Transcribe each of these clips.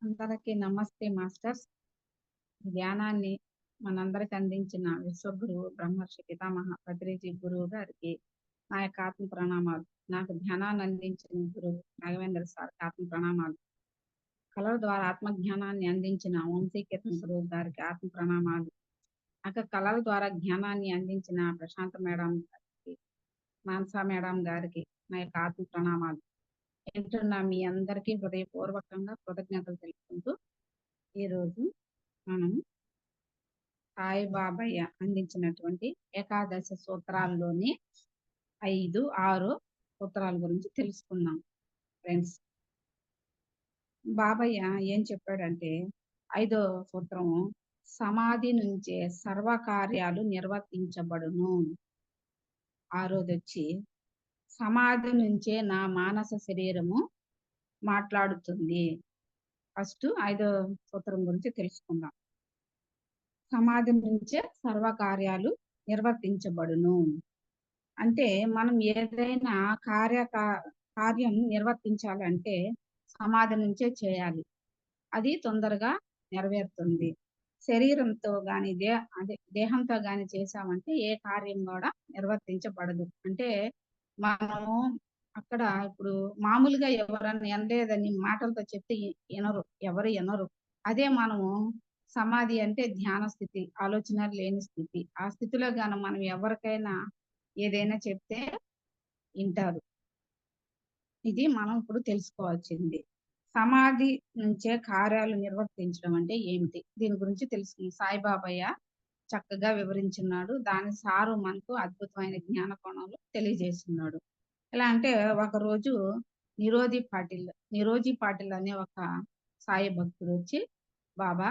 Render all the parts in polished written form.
అందరికీ నమస్తే మాస్టర్స్. ధ్యానాన్ని మనందరికి అందించిన విశ్వగురువు బ్రహ్మర్షి పితామహ పత్రిజీ గురువు గారికి నా యొక్క ఆత్మ ప్రణామాలు. నాకు ధ్యానాన్ని అందించిన గురువు రాఘవేంద్ర సార్కి ఆత్మ ప్రణామాలు. కళల ద్వారా ఆత్మ జ్ఞానాన్ని అందించిన వంశీకీర్తన గురువు గారికి ఆత్మ ప్రణామాలు. నాకు కళల ద్వారా జ్ఞానాన్ని అందించిన ప్రశాంత మేడం గారికి, మానసా మేడం గారికి నా యొక్క ఆత్మ ప్రణామాలు. వింటున్న మీ అందరికీ హృదయపూర్వకంగా కృతజ్ఞతలు తెలుపుకుంటూ ఈరోజు మనం సాయిబాబయ్య అందించినటువంటి ఏకాదశ సూత్రాల్లోని 5, 6 సూత్రాల గురించి తెలుసుకుందాం ఫ్రెండ్స్. బాబయ్య ఏం చెప్పాడంటే 5వ సూత్రం, సమాధి నుంచే సర్వకార్యాలు నిర్వర్తించబడును. 6వది వచ్చి, సమాధి నుంచే నా మానస శరీరము మాట్లాడుతుంది. ఫస్ట్ 5వ సూత్రం గురించి తెలుసుకుందాం. సమాధి నుంచే సర్వకార్యాలు నిర్వర్తించబడును అంటే మనం ఏదైనా కార్యం నిర్వర్తించాలంటే సమాధి నుంచే చేయాలి. అది తొందరగా నెరవేరుతుంది. శరీరంతో గాని దేహంతో గాని చేసామంటే ఏ కార్యం కూడా నిర్వర్తించబడదు. అంటే మనము అక్కడ ఇప్పుడు మామూలుగా ఎవరన్నా ఎనలేదని మాటలతో చెప్తే ఎవరు ఎనరు. అదే మనము సమాధి అంటే ధ్యాన స్థితి, ఆలోచన లేని స్థితి. ఆ స్థితిలో గాని మనం ఎవరికైనా ఏదైనా చెప్తే వింటారు. ఇది మనం ఇప్పుడు తెలుసుకోవాల్సింది. సమాధి నుంచే కార్యాలు నిర్వర్తించడం అంటే ఏమిటి? దీని గురించి తెలుసుకుంది సాయిబాబయ్య చక్కగా వివరించున్నాడు. దాని సారు మనకు అద్భుతమైన జ్ఞాన కోణంలో తెలియజేస్తున్నాడు. ఎలా అంటే ఒకరోజు నిరోజీ పాటిల్ అనే ఒక సాయి భక్తుడు వచ్చి, బాబా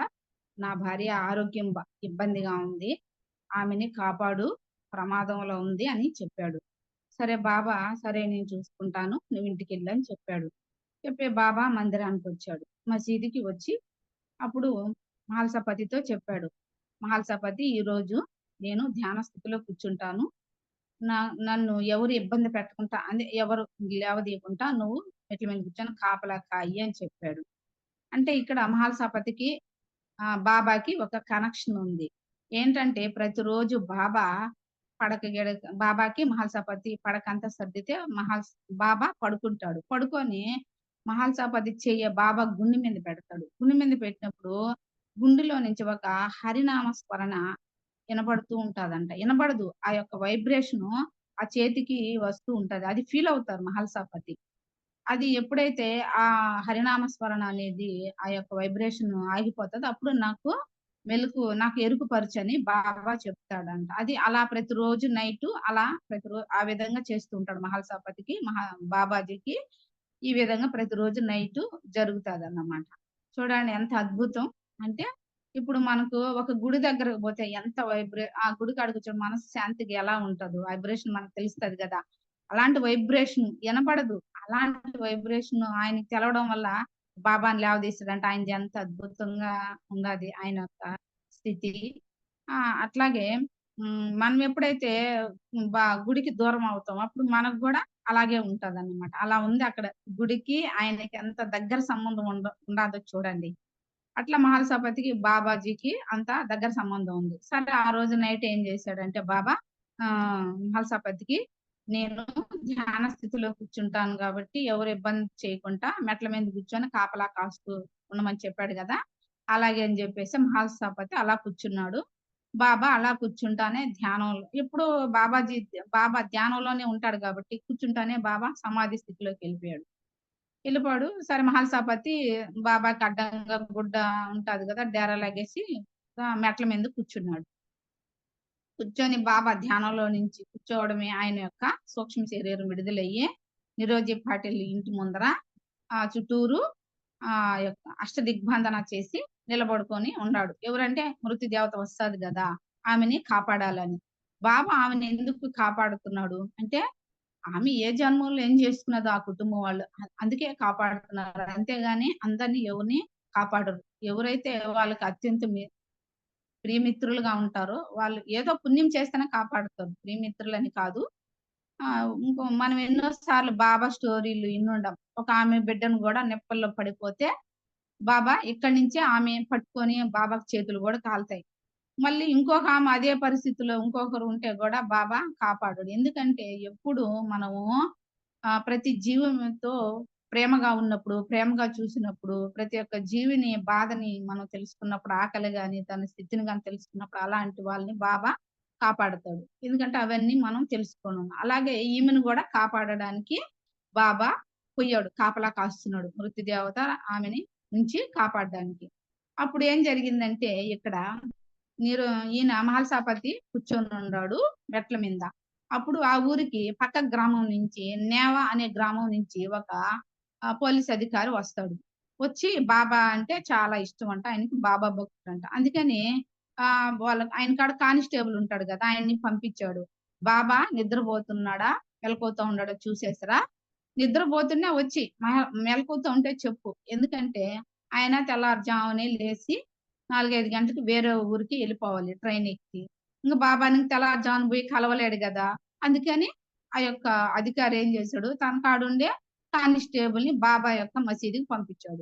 నా భార్య ఆరోగ్యం ఇబ్బందిగా ఉంది, ఆమెని కాపాడు, ప్రమాదంలో ఉంది అని చెప్పాడు. సరే బాబా, సరే నేను చూసుకుంటాను, నువ్వు ఇంటికి వెళ్ళని చెప్పాడు. చెప్పే బాబా మందిరానికి వచ్చాడు. మసీదుకి వచ్చి అప్పుడు మహల్సపతితో చెప్పాడు, మహల్సపతి ఈరోజు నేను ధ్యాన స్థితిలో కూర్చుంటాను, నన్ను ఎవరు ఇబ్బంది పెట్టకుండా అంటే ఎవరు లేవదీయకుండా నువ్వు మెట్ల మీద కూర్చొని కాపలా కాయి అని చెప్పాడు. అంటే ఇక్కడ మహల్సపతికి బాబాకి ఒక కనెక్షన్ ఉంది. ఏంటంటే ప్రతిరోజు బాబాకి మహల్సపతి పడకంతా సర్దితే బాబా పడుకుంటాడు. పడుకొని మహల్సపతి చెయ్య బాబా గుండె మీద పెడతాడు. గుండె మీద పెట్టినప్పుడు గుండెలో నుంచి ఒక హరినామ స్మరణ వినబడుతూ ఉంటదంట. వినబడదు, ఆ యొక్క వైబ్రేషను ఆ చేతికి వస్తూ ఉంటది. అది ఫీల్ అవుతారు మహల్సపతి. అది ఎప్పుడైతే ఆ హరినామ స్మరణ అనేది ఆ యొక్క వైబ్రేషన్ ఆగిపోతుందో అప్పుడు నాకు ఎరుకుపరచని బాబా చెప్తాడంట. అది అలా ప్రతిరోజు నైట్ అలా ఆ విధంగా చేస్తూ ఉంటాడు మహల్సపతికి, బాబాజీకి ఈ విధంగా ప్రతిరోజు నైట్ జరుగుతాదన్నమాట. చూడండి ఎంత అద్భుతం. అంటే ఇప్పుడు మనకు ఒక గుడి దగ్గరకు పోతే ఎంత ఆ గుడి కాడికి వచ్చే మనసు శాంతిగా ఎలా ఉంటదో వైబ్రేషన్ మనకు తెలుస్తది కదా. అలాంటి వైబ్రేషన్ వినపడదు. అలాంటి వైబ్రేషన్ ఆయనకి తెలవడం వల్ల బాబాని లేవదీస్తాడంటే ఆయనది ఎంత అద్భుతంగా ఉన్నది ఆయన యొక్క స్థితి. అట్లాగే మనం ఎప్పుడైతే గుడికి దూరం అవుతామో అప్పుడు మనకు కూడా అలాగే ఉంటదన్నమాట. అలా ఉంది అక్కడ గుడికి ఆయనకి ఎంత దగ్గర సంబంధం ఉండాదో చూడండి. అట్లా మహల్సపతికి బాబాజీకి అంత దగ్గర సంబంధం ఉంది. సరే ఆ రోజు నైట్ ఏం చేశాడంటే బాబా మహల్సపతికి, నేను ధ్యాన స్థితిలో కూర్చుంటాను కాబట్టి ఎవరు ఇబ్బంది చేయకుండా మెట్ల మీద కూర్చొని కాపలా కాస్తూ ఉండమని చెప్పాడు కదా. అలాగే అని చెప్పేసి మహల్సపతి అలా కూర్చున్నాడు. బాబా అలా కూర్చుంటానే ధ్యానంలో ఎప్పుడు బాబా ధ్యానంలోనే ఉంటాడు కాబట్టి కూర్చుంటానే బాబా సమాధి స్థితిలోకి వెళ్ళిపోయాడు. సరే మహల్సపతి బాబాకి అడ్డంగా గుడ్డ ఉంటది కదా, డేరా లాగేసి మెట్ల మీద కూర్చున్నాడు. కూర్చొని బాబా ధ్యానంలో నుంచి కూర్చోవడమే ఆయన యొక్క సూక్ష్మ శరీరం విడుదలయ్యి నిరోజీ పాటిల్ ఇంటి ముందర చుట్టూరు యొక్క అష్టదిగ్బంధన చేసి నిలబడుకొని ఉన్నాడు. ఎవరంటే మృతి దేవత వస్తుంది కదా, ఆమెని కాపాడాలని. బాబా ఆమెను ఎందుకు కాపాడుతున్నాడు అంటే ఆమె ఏ జన్మలో ఏం చేసుకున్నదో ఆ కుటుంబం వాళ్ళు అందుకే కాపాడుతున్నారు. అంతేగాని అందరినీ ఎవరిని కాపాడరు. ఎవరైతే వాళ్ళకి అత్యంత ప్రియమిత్రులుగా ఉంటారో వాళ్ళు ఏదో పుణ్యం చేస్తేనే కాపాడుతారు, ప్రియమిత్రులని కాదు. ఇంకో మనం ఎన్నో సార్లు బాబా స్టోరీలు ఇన్నుండం. ఒక ఆమె బిడ్డను కూడా నిప్పల్లో పడిపోతే బాబా ఇక్కడి నుంచే ఆమె పట్టుకొని బాబాకి చేతులు గూడా కాలుతాయి. మళ్ళీ ఇంకొక ఆమె అదే పరిస్థితిలో ఇంకొకరు ఉంటే గూడా బాబా కాపాడడు. ఎందుకంటే ఎప్పుడు మనము ప్రతి జీవంతో ప్రేమగా ఉన్నప్పుడు, ప్రేమగా చూసినప్పుడు, ప్రతి ఒక్క జీవిని బాధని మనం తెలుసుకున్నప్పుడు, ఆకలి గాని, తన స్థితిని గాని తెలుసుకున్నప్పుడు అలాంటి వాళ్ళని బాబా కాపాడతాడు. ఎందుకంటే అవన్నీ మనం తెలుసుకోనుం. అలాగే ఈమెను గూడా కాపాడడానికి బాబా పొయ్యాడు. కాపలా కాస్తున్నాడు. మృత్యుదేవత ఆమెని నుంచి కాపాడడానికి. అప్పుడు ఏం జరిగిందంటే ఇక్కడ నీరు ఈయన మహల్సాపతి కూర్చొనున్నాడు మెట్ల మీద. అప్పుడు ఆ ఊరికి పక్క గ్రామం నుంచి నేవ అనే గ్రామం నుంచి ఒక పోలీస్ అధికారి వస్తాడు. వచ్చి బాబా అంటే చాలా ఇష్టమంట. ఆయనకి బాబా భక్తుడంట. అందుకని వాళ్ళ ఆయన కాడ కానిస్టేబుల్ ఉంటాడు గదా! ఆయన్ని పంపించాడు. "బాబా నిద్రపోతున్నాడా? మెలకువతో ఉన్నాడా చూసేసిరా. నిద్రపోతున్నా వచ్చి మెలకువతో ఉంటే చెప్పు. ఎందుకంటే ఆయన తెల్లారుజామునే లేసి 4, 5 గంటలకి వేరే ఊరికి ఎళ్ళిపోవాలి ట్రైన్ ఎక్కి. ఇంక బాబాని తెల్లారుజామున బోయి కలవలేడు గదా! అందుకని ఆ యొక్క అధికారి ఏం జేశాడు, తన కాడుండే కానిస్టేబుల్‌ని బాబా యొక్క మసీదుకి పంపించాడు.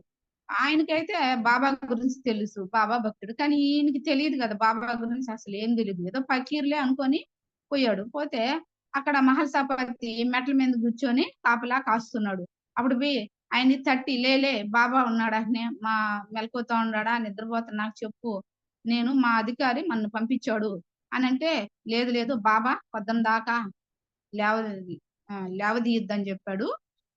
ఆయనకైతే బాబా గురించి తెలుసు. బాబా భక్తుడు. కానీ ఈయనకి తెలీదు గదా! బాబా గురించి అసలేం తెలీదు. ఏదో ఫకీర్‌లే అనుకోని పోయాడు. పోతే అక్కడ మహల్సాపతి మెట్ల మీద కూర్చొని కాపలా కాస్తున్నాడు. అప్పుడు బోయి ఆయన్ని తట్టి "లే బాబా ఉన్నాడటనే మెలకువతో ఉన్నాడా? నిద్రపోతున్నా చెప్పు. మా అధికారి నన్ను పంపించాడు" అనంటే, లేదు బాబా పొద్దున దాకా లేవది లేవదీయొద్దని జెప్పాడు.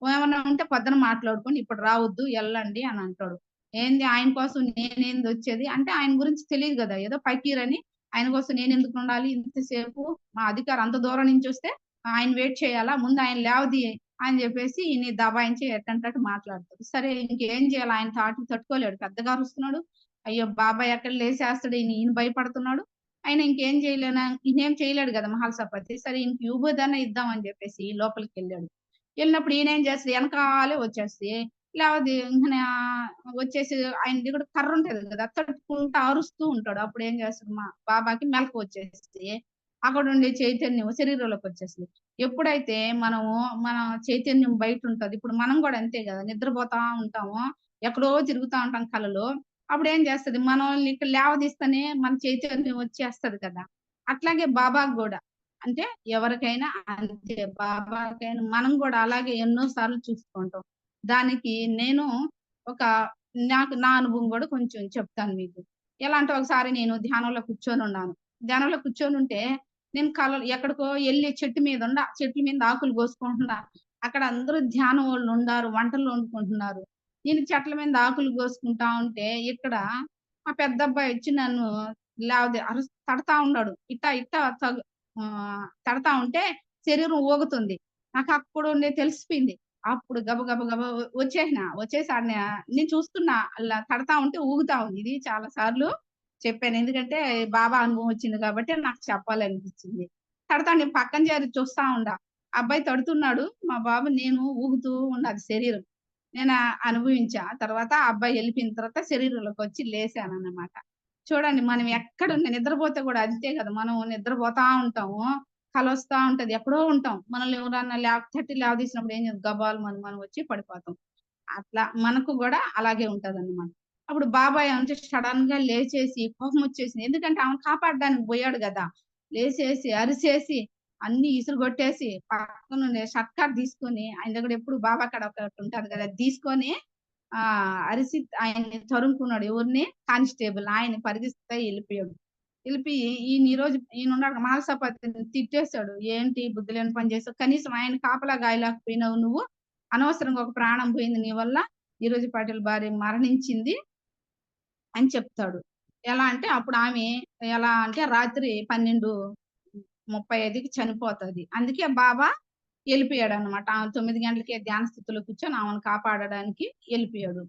ఏమన్నా ఉంటే పొద్దున మాట్లాడుకొని ఇప్పుడు రావద్దు ఎళ్ళండి అని అంటాడు. ఏంది ఆయన కోసం నేనేందొచ్చేది? అంటే ఆయన గురించి తెలీదు గదా! ఏదో ఫకీరని ఆయన కోసం నేనెందుకుండాలి ఇంతసేపు? మా అధికారి అంత దూరం నుంచొస్తే ఆయన వెయిట్ చేయాలా? ముందు ఆయన లేవదీయి అని జెప్పేసి ఈయన్ని దబాయించి ఎట్టంటే అటు మాట్లాడతాడు. సరే ఇంకేం జేయాలి? ఆయన తాటుకి తట్టుకోలేడు. పెద్దగా అరుస్తున్నాడు. అయ్యో! బాబాయ్ ఎక్కడ లేసేస్తాడు ఈయన భయపడుతున్నాడు. ఆయన ఇంకేం చేయలేనా ఈయనేం చేయలేడు గదా! మహల్సాపతి. సరే ఈయనకి విభూదన్నా ఇద్దాం అని జెప్పేసి లోపలికెళ్ళాడు. ఎళ్ళినప్పుడు ఈయనేం చేస్తాడు ఎనకాలే వచ్చేసి లేపోతే ఇంకనా వచ్చేసి ఆయనది కూడా కర్రుంటది గదా! తట్టుకుంటా అరుస్తూ ఉంటాడు. అప్పుడేం చేస్తాడు బాబాకి మెలకువొచ్చేసి అక్కడుండే చైతన్యం శరీరంలోకొచ్చేస్తది. ఎప్పుడైతే మనము మన చైతన్యం బయటుంటది. ఇప్పుడు మనం గూడా అంతే గదా! నిద్రపోతా ఉంటాము. ఎక్కడో తిరుగుతా ఉంటాం కలలో. అప్పుడేం చేస్తది మనల్ని ఇక్కడ లేవదీస్తేనే మన చైతన్యం వచ్చేస్తది కదా! అట్లాగే బాబాకి గూడా. అంటే ఎవరికైనా అంతే. బాబాకైనా మనం గూడా అలాగే ఎన్నో సార్లు చూస్తుంటాం. దానికి నేను ఒక నా అనుభవం గూడా కొంచెం చెప్తాను మీకు. ఎలా అంటే ఒకసారి నేను ధ్యానంలో కూర్చొనున్నాను. ధ్యానంలో కూర్చొనుంటే నేను ఎక్కడికో ఎళ్లి చెట్ల మీద ఆకులు కోసుకుంటున్నా. అక్కడ అందరూ ధ్యానం వోళ్ళుండారు. వంటలు వండుకుంటున్నారు. నేను చెట్ల మీద ఆకులు కోసుకుంటా ఉంటే ఇక్కడ మా పెద్దబ్బాయి వచ్చి నన్ను తడతా ఉన్నాడు. ఇట్టా తడతా ఉంటే శరీరం ఊగుతుంది. నాకప్పుడుండే తెలిసిపోయింది. అప్పుడు గబ వచ్చేసిన. వచ్చేసి నేను చూస్తున్నా అలా తడతా ఉంటే ఊగుతా ఉంది. ఇది చాలా సార్లు చెప్పాను. ఎందుకంటే బాబా అనుభవం వచ్చింది కాబట్టి నాకు చెప్పాలనిపించింది. తడతా నేను పక్కన జరి చూస్తా ఉండా. అబ్బాయి తడుతున్నాడు. మా బాబు నేను ఊగుతూ ఉన్నది శరీరం. నేను అనుభవించా. తర్వాత ఆ అబ్బాయి ఎళ్ళిపోయిన తర్వాత శరీరంలోకొచ్చి లేసానన్నమాట. చూడండి మనం ఎక్కడున్న నిద్రపోతే గూడా అంతే గదా! మనం నిద్రపోతా ఉంటాము. కలొస్తా ఉంటది. ఎక్కడో ఉంటాం. మనల్ని ఎవరన్నా తట్టి లేవదీసినప్పుడు ఏం చేస్తాం గబాల్మని మనం వచ్చి పడిపోతాం. అట్లా మనకు గూడా అలాగే ఉంటదన్నమాట. అప్పుడు బాబాయ్ అంటే సడెన్‌గా లేచేసి కోపమొచ్చేసింది. ఎందుకంటే ఆమెను కాపాడడానికి బోయాడు గదా! లేసేసి, అరిసేసి, అన్నీ ఇసురుగొట్టేసి పక్కనుండే షట్కార్ తీసుకొని ఆయన దగ్గర ఎప్పుడు బాబా కాడ ఒకటుంటది గదా! అది తీసుకొని అరిసి ఆయన్ని తరుముకున్నాడు. ఎవరిని? కానిస్టేబుల్. ఆయన పరిగెత్తుతా ఎళ్ళిపోయాడు. ఎళ్ళిపోయి ఈయనున్నాడు మహల్సాపతిని తిట్టేసాడు. "ఏంటి బుద్ధి లేని పని చేసావు. కనీసం ఆయన కాపలా గాయలేకపోయినావు నువ్వు. అనవసరంగా ఒక ప్రాణం పోయింది నీ వల్ల. ఈరోజు పాటిల్ భార్య మరణించింది" అని చెప్తాడు. ఎలా అంటే అప్పుడు ఆమె ఎలా అంటే రాత్రి 12:35కి చనిపోతది. అందుకే బాబా ఎళ్ళిపోయాడన్నమాట. ఆమె 9 గంటలకే ధ్యాన స్థితిలో కూర్చొని ఆమెను కాపాడడానికి ఎళ్ళిపోయాడు.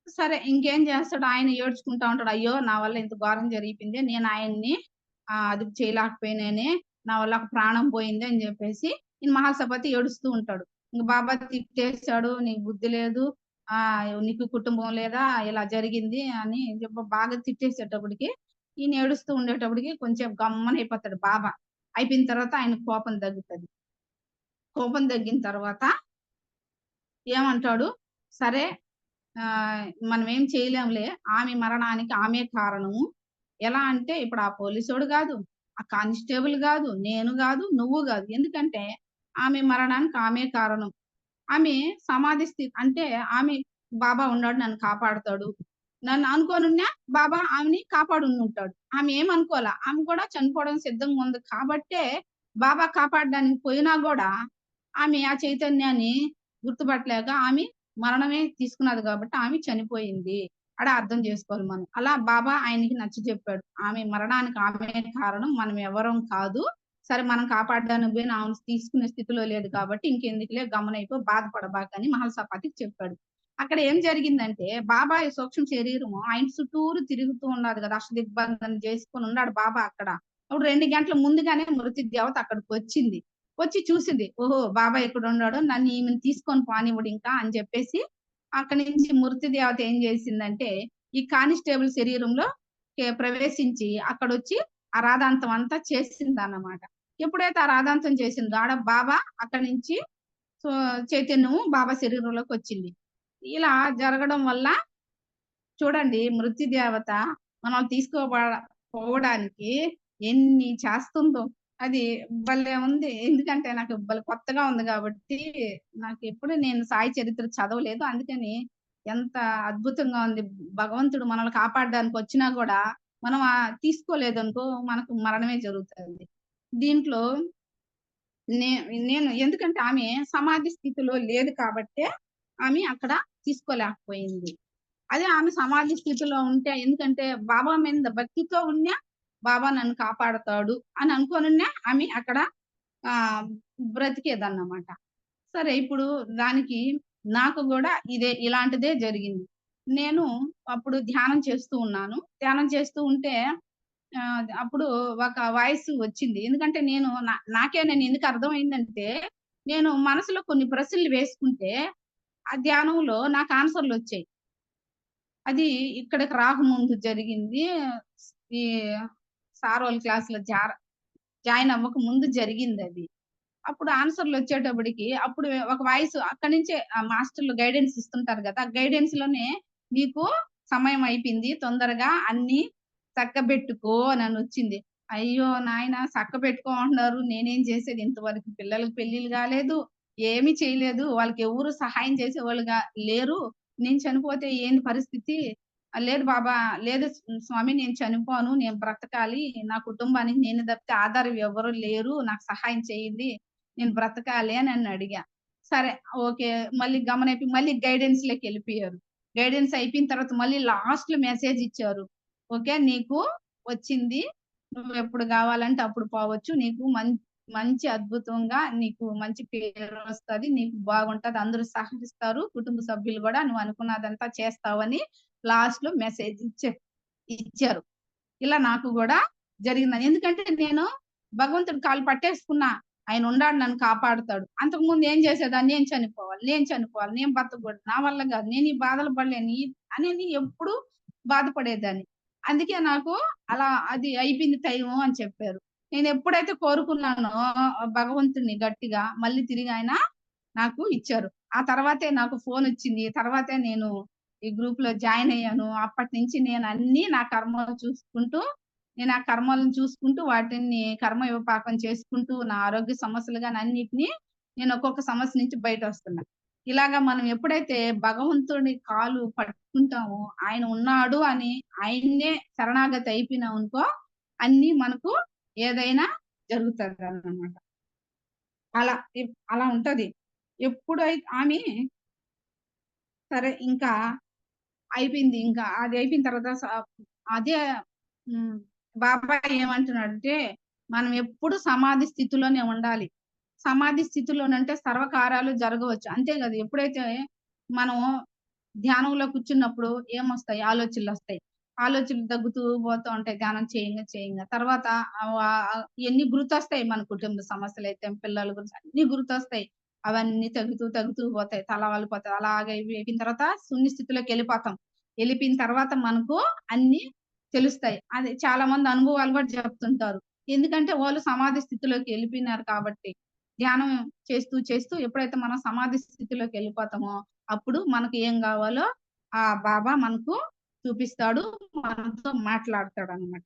సరే ఇంకేం చేస్తాడు ఆయన ఏడ్చుకుంటా ఉంటాడు. అయ్యో! నా వల్ల ఇంత ఘోరం జరిగిపోయింది. నేను ఆయన్ని అదుపు చేయలేకపోయినానే. నా వల్ల ఒక ప్రాణం పోయింది అని జెప్పేసి ఈయన మహాసభతి ఏడుస్తూ ఉంటాడు. ఇంక బాబా తిట్టేసాడు. "నీకు బుద్ధి లేదు. నీకు కుటుంబం లేదా? ఇలా జరిగింది" అని బాగా తిట్టేసేటప్పటికి ఈయన ఏడుస్తూ ఉండేటప్పటికి కొంచెం గమ్మునయిపోతాడు బాబా. అయిపోయిన తర్వాత ఆయనకు కోపం తగ్గుతది. కోపం తగ్గిన తర్వాత ఏమంటాడు, సరే మనమేం చేయలేంలే. ఆమె మరణానికి ఆమె కారణము. ఎలా అంటే ఇప్పుడు ఆ పోలీసోడు గాదు, ఆ కానిస్టేబుల్ గాదు, నేను గాదు, నువ్వు గాదు. ఎందుకంటే ఆమె మరణానికి ఆమె కారణం. ఆమె సమాధి అంటే ఆమె బాబా ఉన్నాడు నన్ను కాపాడతాడు. నన్ను అనుకోనున్నా బాబా ఆమెని కాపాడుండుంటాడు. ఆమె ఏమనుకోలా. ఆమె కూడా చనిపోవడానికి సిద్ధంగా ఉంది కాబట్టే బాబా కాపాడడానికి పోయినా గూడా ఆమె ఆ చైతన్యాన్ని గుర్తుపట్టలేక ఆమె మరణమే తీసుకున్నది గాబట్టి ఆమె చనిపోయింది. అడ అర్థం జేసుకోవాలి మనం. అలా బాబా ఆయనకి నచ్చజెప్పాడు. ఆమె మరణానికి ఆమె కారణం. మనం ఎవరం కాదు. సరే మనం కాపాడడానికి పోయిన ఆమెను తీసుకునే స్థితిలో లేదు కాబట్టి ఇంకెందుకులే గమ్మునైపో బాధపడబాకని మహల్సాపాతికి చెప్పాడు. అక్కడ ఏం జరిగిందంటే బాబా ఈ సూక్ష్మ శరీరము ఆయన చుట్టూరు తిరుగుతూ ఉన్నాది గదా! అష్టదిగ్బంధనం చేసుకొని ఉన్నాడు బాబా అక్కడ. అప్పుడు 2 గంటల ముందుగానే మృత్యు దేవత అక్కడికొచ్చింది. వచ్చి చూసింది. ఓహో! బాబా ఇక్కడున్నాడు. నన్ను ఈమెను తీసుకొని పోనివ్వడింకా అని చెప్పేసి అక్కడి నుంచి మృత్యు దేవత ఏం చేసిందంటే ఈ కానిస్టేబుల్ శరీరంలో ప్రవేశించి అక్కడొచ్చి ఆ రాదాంతం అంతా చేసిందన్నమాట. ఎప్పుడైతే ఆ రాదాంతం చేసిందో ఆడ బాబా అక్కడి నుంచి సో, చైతన్యము బాబా శరీరంలోకొచ్చింది. ఇలా జరగడం వల్ల చూడండి మృత్యుదేవత మనల్ని పోవడానికి ఎన్ని చేస్తుందో. అది భలే ఉంది. ఎందుకంటే నాకు భలే కొత్తగా ఉంది గాబట్టి, నాకెప్పుడు నేను సాయి చరిత్ర చదవలేదు. అందుకని ఎంత అద్భుతంగా ఉంది. భగవంతుడు మనల్ని కాపాడడానికొచ్చినా గూడా, మనం తీసుకోలేదనుకో మనకు మరణమే జరుగుతది. దీంట్లో నే నేను ఎందుకంటే ఆమె సమాధి స్థితిలో లేదు కాబట్టే, ఆమె అక్కడ తీసుకోలేకపోయింది. అదే ఆమె సమాధి స్థితిలో ఉంటే ఎందుకంటే బాబా మీద భక్తితో ఉన్నా, బాబా నన్ను కాపాడతాడు అని అనుకోనున్నా ఆమె అక్కడ బ్రతికేదన్నమాట. సరే ఇప్పుడు దానికి నాకు గూడా ఇలాంటిదే జరిగింది. నేను అప్పుడు ధ్యానం చేస్తూ ఉన్నాను. ధ్యానం చేస్తూ ఉంటే అప్పుడు ఒక వాయిస్ వచ్చింది. ఎందుకంటే నాకే ఎందుకు అర్థమైందంటే, నేను మనసులో కొన్ని ప్రశ్నలు వేసుకుంటే, ఆ ధ్యానంలో నాకు ఆన్సర్‌లొచ్చాయి. అది ఇక్కడికి రాకముందు జరిగింది. ఈ సారోళ్ళ క్లాస్‌లో జాయిన్ అవ్వక ముందు జరిగిందది. అప్పుడు ఆన్సర్‌లొచ్చేటప్పటికి అప్పుడు ఒక వాయిస్ అక్కడి నుంచే మాస్టర్‌లు గైడెన్స్ ఇస్తుంటారు గదా! గైడెన్స్‌లోనే "నీకు సమయం అయిపోయింది. తొందరగా అన్నీ చక్కబెట్టుకో" అననొచ్చింది. అయ్యో! నాయనా చక్కబెట్టుకో అంటున్నారు. నేనేం చేసేది ఇంతవరకు పిల్లలకి పెళ్ళిళ్ళు గాలేదు. ఏమి చేయలేదు. వాళ్ళకి ఎవరు సహాయం చేసేవాళ్ళుగా లేరు. నేను చనిపోతే ఏంది పరిస్థితి? లేదు బాబా లేదు స్వామి నేను చనిపోను. నేను బ్రతకాలి. నా కుటుంబానికి నేను తప్పితే ఆధారం ఎవ్వరు లేరు. నాకు సహాయం చేయండి. నేను బ్రతకాలి అని నన్నడిగా. సరే ఓకే. మళ్ళీ గమనైపోయి మళ్ళీ గైడెన్స్‌లోకెళ్ళిపోయారు. గైడెన్స్ అయిపోయిన తర్వాత మళ్ళీ లాస్ట్‌లో మెసేజ్ ఇచ్చారు. ఓకే. నీకు వచ్చింది. నువ్వెప్పుడు గావాలంటే అప్పుడు పోవచ్చు. నీకు మంచి అద్భుతంగా నీకు మంచి పేరొస్తది. నీకు బాగుంటది. అందరూ సహకరిస్తారు. కుటుంబ సభ్యులు గూడా నువ్వు అనుకున్నదంతా చేస్తావని లాస్ట్‌లో మెసేజ్ ఇచ్చారు. ఇలా నాకు గూడా జరిగిందని. ఎందుకంటే నేను భగవంతుడి కాళ్ళు పట్టేసుకున్నా. ఆయనున్నాడు నన్ను కాపాడుతాడు. అంతకుముందు ఏం చేసేదాన్ని? నేను చనిపోవాలి, నేను చనిపోవాలి, నేను బతకూడదు. నా వల్ల గాదు. నేను ఈ బాధలు పడలేను. అనేది ఎప్పుడు బాధపడేదాన్ని. అందుకే నాకు అలా అది అయిపోయింది టైము అని చెప్పారు. నేనెప్పుడైతే కోరుకున్నానో భగవంతుడిని గట్టిగా మళ్ళీ తిరిగి ఆయన నాకు ఇచ్చారు. ఆ తర్వాతే నాకు ఫోనొచ్చింది. తర్వాతే నేను ఈ గ్రూప్‌లో జాయిన్ అయ్యాను. అప్పటినుంచి నేనన్నీ నా కర్మలు చూసుకుంటూ, నేను ఆ కర్మలను చూసుకుంటూ వాటిని కర్మ విపాకం చేసుకుంటూ, నా ఆరోగ్య సమస్యలు గాని అన్నిటిని నేను ఒక్కొక్క సమస్య నుంచి బయటొస్తున్నా. ఇలాగ మనం ఎప్పుడైతే భగవంతుడి కాలు పట్టుకుంటామో, ఆయన ఉన్నాడు అని ఆయన్నే శరణాగతి అయిపోయినామనుకో, అన్నీ మనకు ఏదైనా జరుగుతదన్నమాట. అలా ఉంటది. ఆమె సరే ఇంకా అయిపోయింది. ఇంకా అది అయిపోయిన తర్వాత అదే హ్మ్. బాబా ఏమంటున్నాడంటే, మనం ఎప్పుడు సమాధి స్థితిలోనే ఉండాలి. సమాధి స్థితిలోనంటే సర్వకార్యాలు జరగవచ్చు. అంతే గదా! ఎప్పుడైతే మనం ధ్యానంలో కూర్చున్నప్పుడు ఏమొస్తాయి? ఆలోచనలొస్తాయి. ఆలోచనలు తగ్గుతూ పోతూ ఉంటాయి ధ్యానం చేయంగా. తర్వాత ఇయన్నీ గుర్తొస్తాయి మన కుటుంబ సమస్యలైతే, పిల్లల గురించి అన్నీ గుర్తొస్తాయి. అవన్నీ తగ్గుతూ పోతాయి. తల వాలిపోతాయి. అలాగే ఇవి అయిపోయిన తర్వాత శూన్య స్థితిలోకెళ్ళిపోతాం. ఎళ్ళిపోయిన తర్వాత మనకు అన్నీ తెలుస్తాయి. అది చాలా మంది అనుభవాలు గూడా చెప్తుంటారు. ఎందుకంటే వాళ్ళు సమాధి స్థితిలోకి ఎళ్ళిపోయినారు కాబట్టి. ధ్యానం చేస్తూ ఎప్పుడైతే మనం సమాధి స్థితిలోకెళ్ళిపోతామో, అప్పుడు మనకు ఏం గావాలో ఆ బాబా మనకు చూపిస్తాడు. మనతో మాట్లాడతాడనమాట.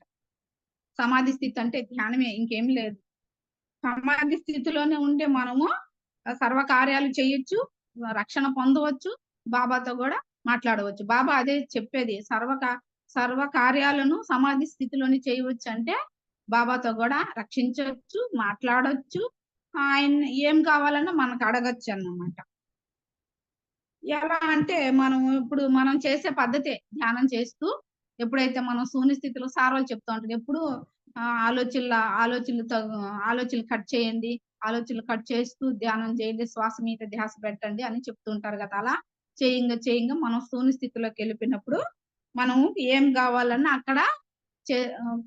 సమాధి స్థితి అంటే ధ్యానమే ఇంకేం లేదు. సమాధి స్థితిలోనే ఉంటే మనము సర్వ కార్యాలు చేయొచ్చు. రక్షణ పొందవచ్చు. బాబాతో గూడా మాట్లాడవచ్చు. బాబా అదే చెప్పేది. సర్వ కార్యాలను సమాధి స్థితిలోనే చేయవచ్చంటే, బాబాతో గూడా రక్షించొచ్చు, మాట్లాడొచ్చు. ఆయన్ని ఏం కావాలన్నా మనకు అడగొచ్చన్నమాట. ఎలా అంటే, మనం చేసే పద్ధతే ధ్యానం చేస్తూ, ఎప్పుడైతే మనం శూన్య స్థితిలో సార్ వాళ్ళు చెప్తా ఉంటారు. ఎప్పుడు ఆలోచనలు ఆలోచనలు కట్ చేయండి. ఆలోచనలు కట్ చేస్తూ ధ్యానం చేయండి. శ్వాస మీద ధ్యాస పెట్టండి అని చెప్తూ ఉంటారు గదా! అలా చేయంగా మనం శూన్య స్థితిలోకెళ్ళిపోయినప్పుడు, మనం ఏం గావాలన్నా అక్కడ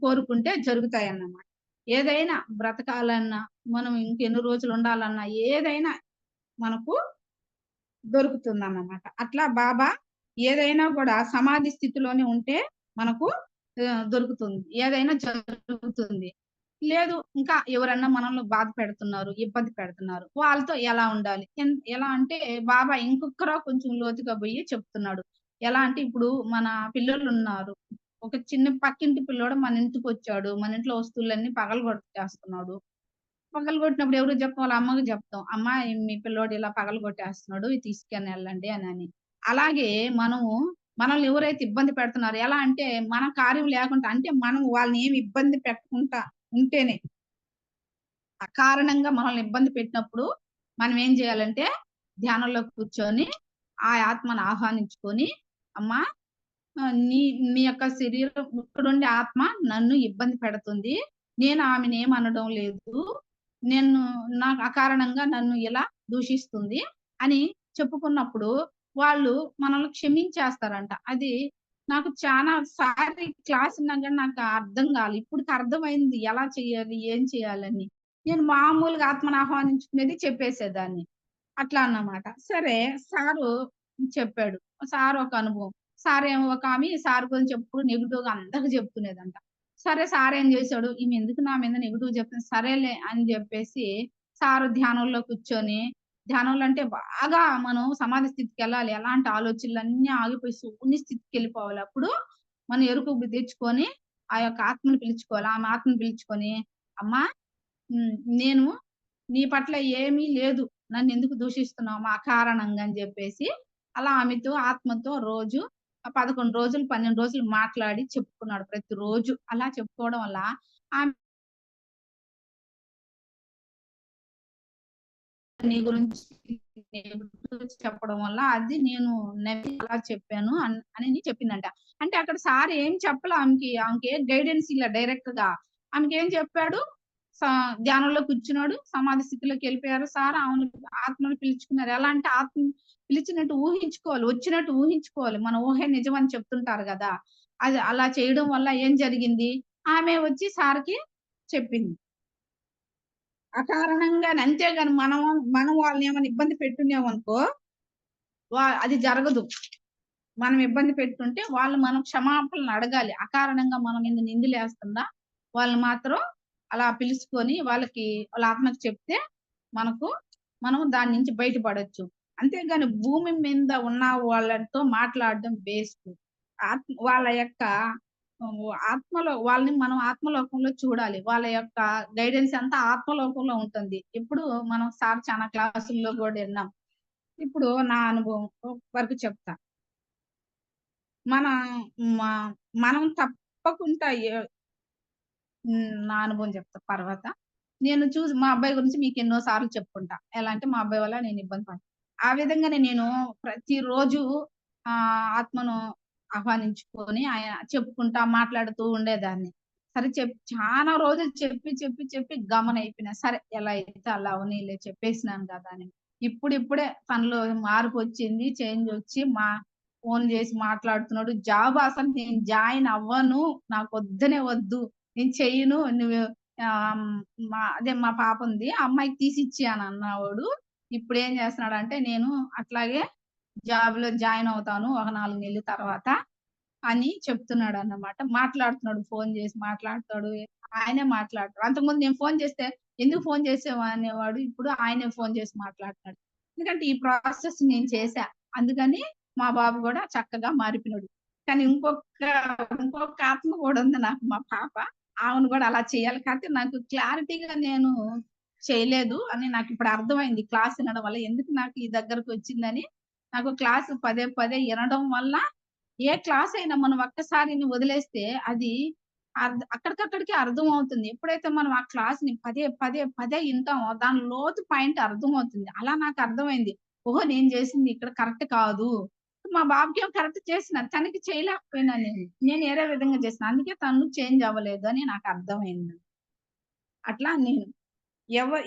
కోరుకుంటే జరుగుతాయన్నమాట. ఏదైనా బ్రతకాలన్నా, మనం ఇంకెన్ని రోజులు ఉండాలన్నా, ఏదైనా మనకు దొరుకుతుందన్నమాట. అట్లా బాబా ఏదైనా గూడా సమాధి స్థితిలోనే ఉంటే మనకు దొరుకుతుంది. ఏదైనా జరుగుతుంది. లేదు ఇంకా ఎవరన్నా మనల్ని బాధ పెడుతున్నారు, ఇబ్బంది పెడుతున్నారు. వాళ్ళతో ఎలా ఉండాలి? ఎలా అంటే బాబా ఇంకొకర కొంచెం లోతుగా బోయి చెప్తున్నాడు. ఎలా అంటే ఇప్పుడు మన పిల్లోళ్ళున్నారు. ఒక చిన్న పక్కింటి పిల్లోడు మన ఇంటికొచ్చాడు. మన ఇంట్లో వస్తువులన్నీ పగలగొట్టేస్తున్నాడు. పగలగొట్టినప్పుడు ఎవరికి జెప్తాం? వాళ్ళ అమ్మకి జెప్తాం. అమ్మ మీ పిల్లోడు ఇలా పగలగొట్టేస్తున్నాడు. ఇది తీసుకొని ఎళ్ళండి అనని. అలాగే మనము మనల్ని ఎవరైతే ఇబ్బంది పెడుతున్నారో ఎలా అంటే మన కార్యం లేకుండా అంటే మనం వాళ్ళని ఏమి ఇబ్బంది పెట్టకుండా ఉంటేనే. అకారణంగా మనల్ని ఇబ్బంది పెట్టినప్పుడు మనం ఏం జేయాలంటే ధ్యానంలో కూర్చొని ఆ ఆత్మను ఆహ్వానించుకొని, అమ్మా నీ నీ యొక్క శరీరం ఇక్కడుండే ఆత్మ నన్ను ఇబ్బంది పెడుతుంది. నేను ఆమెనేమనడం లేదు. నేను నాకు అకారణంగా నన్ను ఇలా దూషిస్తుంది అని చెప్పుకున్నప్పుడు, వాళ్ళు మనల్ని క్షమించేస్తారంట. అది నాకు చానా సారి క్లాస్ ఇన్నా గాని నాకు అర్థం గాలే. ఇప్పటికి అర్థమైంది ఎలా చేయాలి? ఏం చేయాలని. నేను మామూలుగా ఆత్మను ఆహ్వానించుకునేది చెప్పేసేదాన్ని. అట్లా అన్నమాట. సరే సారు చెప్పాడు. సారు ఒక అనుభవం. సారేమో సారు గురించి ఎప్పుడు నెగెటివ్‌గా అందరికి చెప్తునేదంట. సరే సారేం జేశాడు, ఈమె ఎందుకు నా మీద నెగెటివ్ చెప్తుంది, సరేలే అని జెప్పేసి సారు ధ్యానంలో కూర్చొని ధ్యానంలో అంటే బాగా మనం సమాధి స్థితికెళ్ళాలి. ఎలాంటి ఆలోచనలన్నీ ఆగిపోయి శూన్య స్థితికెళ్ళిపోవాలి. అప్పుడు మనం ఎరుకు తెచ్చుకొని ఆ యొక్క ఆత్మని పిలుచుకోవాలి. ఆమె ఆత్మని పిలుచుకొని, అమ్మా నేను నీ పట్ల ఏమీ లేదు. నన్నెందుకు దూషిస్తున్నావు అకారణంగా అని జెప్పేసి, అలా ఆమెతో ఆత్మతో రోజు 11 రోజులు, 12 రోజులు మాట్లాడి చెప్పుకున్నాడు ప్రతిరోజు. అలా చెప్పుకోవడం వల్ల ఆమె నీ గురించి చెప్పడం వల్ల అది నేను నమ్మి అలా చెప్పాను అని చెప్పిందంట. అంటే అక్కడ సార్ ఏం చెప్పలా ఆమెకి. ఆమెకేం గైడెన్స్ ఇయ్యలే డైరెక్ట్‌గా. ఆమెకేం చెప్పాడు, స ధ్యానంలో కూర్చున్నాడు. సమాధి స్థితిలోకెళ్ళిపోయారు. సార్ ఆమెను ఆత్మను పిలుచుకున్నారు. ఎలా అంటే ఆత్మని పిలిచినట్టు ఊహించుకోవాలి. వచ్చినట్టు ఊహించుకోవాలి. మన ఊహే నిజమని చెప్తుంటారు గదా! అది అలా చేయడం వల్ల ఏం జరిగింది? ఆమె వచ్చి సార్‌కి చెప్పింది. అకారణంగానే అంతేగాని మనం వాళ్ళనేమైనా ఇబ్బంది పెట్టున్నామనుకో, అది జరగదు. మనం ఇబ్బంది పెట్టుంటే వాళ్ళు మనం క్షమాపణలు అడగాలి. అకారణంగా మన మీద నిందలేస్తుందా, వాళ్ళని మాత్రం అలా పిలుసుకొని వాళ్ళ ఆత్మకి చెప్తే మనకు మనం దాని నుంచి బయటపడొచ్చు. అంతేగాని భూమి మీద ఉన్న వాళ్ళతో మాట్లాడడం వేస్ట్. వాళ్ళ యొక్క వాళ్ళని మనం ఆత్మలోకంలో చూడాలి. వాళ్ళ యొక్క గైడెన్స్ అంతా ఆత్మలోకంలో ఉంటుంది. ఇప్పుడు మనం సార్ చానా క్లాసుల్లో గూడా ఇన్నాం. ఇప్పుడు నా అనుభవం వరకు చెప్తా. మన మ మనం తప్పకుండా నా అనుభవం చెప్తా తర్వాత. మా అబ్బాయి గురించి మీకెన్నో సార్లు చెప్పుకుంటా. ఎలా అంటే మా అబ్బాయి వల్ల నేను ఇబ్బంది ఆ విధంగానే నేను ప్రతిరోజు ఆత్మను ఆహ్వానించుకొని చెప్పుకుంటా, మాట్లాడుతూ ఉండేదాన్ని. సరే చానా రోజులు చెప్పి గమ్మునయిపోయినా. సరే ఎలా అయితే అలా అవనీలే చెప్పేసినాను గదా! అని. ఇప్పుడిప్పుడే తనలో మార్పొచ్చింది. చేంజొచ్చి ఫోను జేసి మాట్లాడుతున్నాడు. జాబ్ అసలు నేను జాయిన్ అవ్వను. నాకొద్దనే వద్దు. నేను చెయ్యను. నువ్వు ఆహ్, మా పాపుంది. ఆ అమ్మాయికి తీసిచ్చేయనన్నవాడు. ఇప్పుడేం జేస్తున్నాడంటే, నేను అట్లాగే జాబ్‌లో జాయిన్ అవుతాను ఒక 4 నెలల తర్వాత అని చెప్తున్నాడన్నమాట. మాట్లాడుతున్నాడు. ఫోను జేసి మాట్లాడతాడు. ఆయనే మాట్లాడతాడు. అంతకుముందు నేను ఫోను చేస్తే, "ఎందుకు ఫోను చేసావు?" అనేవాడు. ఇప్పుడు ఆయనే ఫోను చేసి మాట్లాడుతున్నాడు. ఎందుకంటే ఈ ప్రాసెస్ నేను చేశా. అందుకని మా బాబు గూడా చక్కగా మారిపోయినాడు. కానీ ఇంకొక ఆత్మ గూడా ఉంది నాకు మా పాప. ఆమెను గూడా అలా చేయాలి. కాకపోతే నాకు క్లారిటీగా నేను చేయలేదు అని నాకిప్పుడు అర్థమైంది. క్లాస్ ఇనడం వల్ల. ఎందుకు నాకు ఈ దగ్గరకొచ్చిందని నాకు క్లాసు పదే పదే ఇనడం వల్ల ఏ క్లాస్ అయినా మనం ఒక్కసారిని వదిలేస్తే అది అక్కడికక్కడికే అర్థమవుతుంది. ఎప్పుడైతే మనం ఆ క్లాస్‌ని పదే పదే పదే ఇంటామో దాని లోతు పాయింట్ అర్థమవుతుంది. అలా నాకు అర్థమైంది. ఓహో! నేను చేసింది ఇక్కడ కరెక్ట్ కాదు. మా బాబుకేమో కరెక్ట్ చేసిన. తనకి చేయలేకపోయినా నేను. నేను ఏరే విధంగా చేసిన. అందుకే తను చేంజ్ అవ్వలేదు అని నాకు అర్థమైంది. అట్లా నేను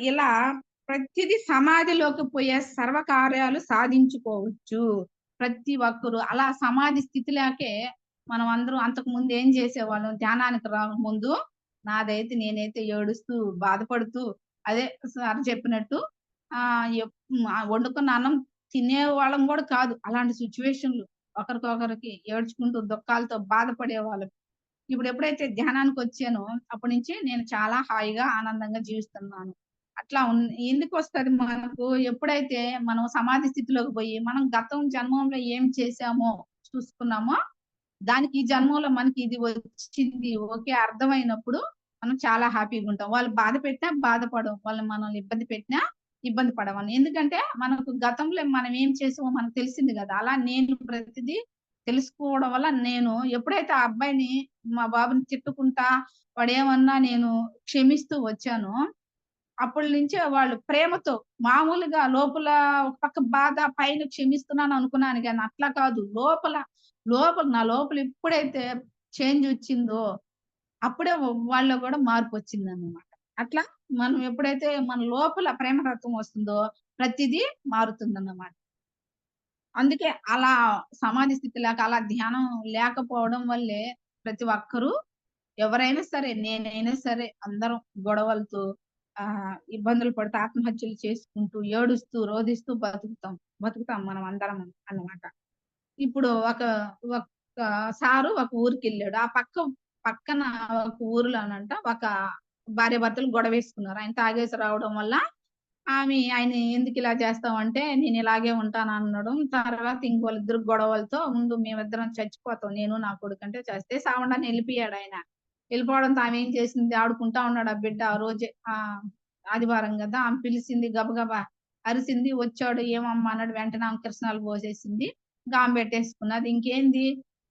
ఇలా ప్రతిది సమాధిలోకి పోయే సర్వకార్యాలు సాధించుకోవచ్చు. ప్రతి ఒక్కరు అలా సమాధి స్థితిలోకే మనం అందరం అంతకుముందు ఏం చేసేవాళ్ళం ధ్యానానికి రాకముందు నాదైతే నేనైతే ఏడుస్తూ, బాధపడుతూ అదే సార్ చెప్పినట్టు వండుకున్న అన్నం తినేవాళ్ళం గూడా కాదు. అలాంటి సిట్యుయేషన్‌లు ఒకరికొకరికి ఏడ్చుకుంటూ, దుఃఖాలతో బాధపడేవాళ్ళం. ఇప్పుడు ఎప్పుడైతే ధ్యానానికొచ్చానో అప్పటి నుంచి నేను చాలా హాయిగా, ఆనందంగా జీవిస్తున్నాను. అట్లా ఎందుకొస్తది మనకు ఎప్పుడైతే మనం సమాధి స్థితిలోకి పోయి, మనం గతం జన్మంలో ఏం చేశామో చూసుకున్నామో, దానికి ఈ జన్మంలో మనకి ఇది వచ్చింది. ఓకే. అర్థమైనప్పుడు మనం చాలా హ్యాపీగుంటాం. వాళ్ళు బాధ పెట్టినా బాధపడం. వాళ్ళు మనల్ని ఇబ్బంది పెట్టినా ఇబ్బంది పడమని. ఎందుకంటే మనకు గతంలో మనం ఏం చేసామో మనకు తెలిసింది గదా! అలా నేను ప్రతిదీ తెలుసుకోవడం వల్ల నేను ఎప్పుడైతే ఆ అబ్బాయిని మా బాబుని తిట్టుకుంటా, వాడేమన్నా నేను క్షమిస్తూ వచ్చానో, అప్పటి నుంచే వాళ్ళు ప్రేమతో మామూలుగా లోపల ఒక పక్క బాధ, పైన క్షమిస్తున్నాను అనుకున్నాను గాని అట్లా కాదు. నా లోపల ఎప్పుడైతే చేంజ్ వచ్చిందో, అప్పుడే వాళ్ళలో గూడా మార్పొచ్చిందన్నమాట. అట్లా మనం ఎప్పుడైతే మన లోపల ప్రేమతత్వం వస్తుందో, ప్రతిదీ మారుతుందన్నమాట. అందుకే అలా సమాధి స్థితి లేక, అలా ధ్యానం లేకపోవడం వల్లే ప్రతి ఒక్కరు ఎవరైనా సరే, నేనైనా సరే అందరం గొడవలతో ఇబ్బందులు పడుతూ, ఆత్మహత్యలు చేసుకుంటూ, ఏడుస్తూ, రోదిస్తూ బతుకుతాం మనం అందరం అన్నమాట. ఇప్పుడు ఒక సారు ఒక ఊరికెళ్ళాడు. పక్కన ఒక ఊర్లోనంట ఒక భార్యాభర్తలు గొడవేసుకున్నారు. ఆయన తాగేసి రావడం వల్ల ఆయన్ని "ఎందుకిలా చేస్తావంటే" "నేను ఇలాగే ఉంటాననడం." తర్వాత వాళ్ళిద్దరు గొడవలతో "ముందు మేమిద్దరం చచ్చిపోతాం నేను నా కొడుకంటే." చస్తే సావండని ఎళ్ళిపోయాడాయన. ఎళ్ళిపోవడంతో ఆమేం చేసింది ఆడుకుంటా ఉన్నాడు ఆ బిడ్డ ఆ రోజే ఆదివారం గదా! ఆమె పిలిసింది గబగబా అరిసింది. వచ్చాడు "ఏమమ్మా" అన్నాడు. వెంటనే ఆమె కిరసనాయలు పోసేసింది. ఇంక ఆమె పెట్టేసుకున్నది. ఇంకేంది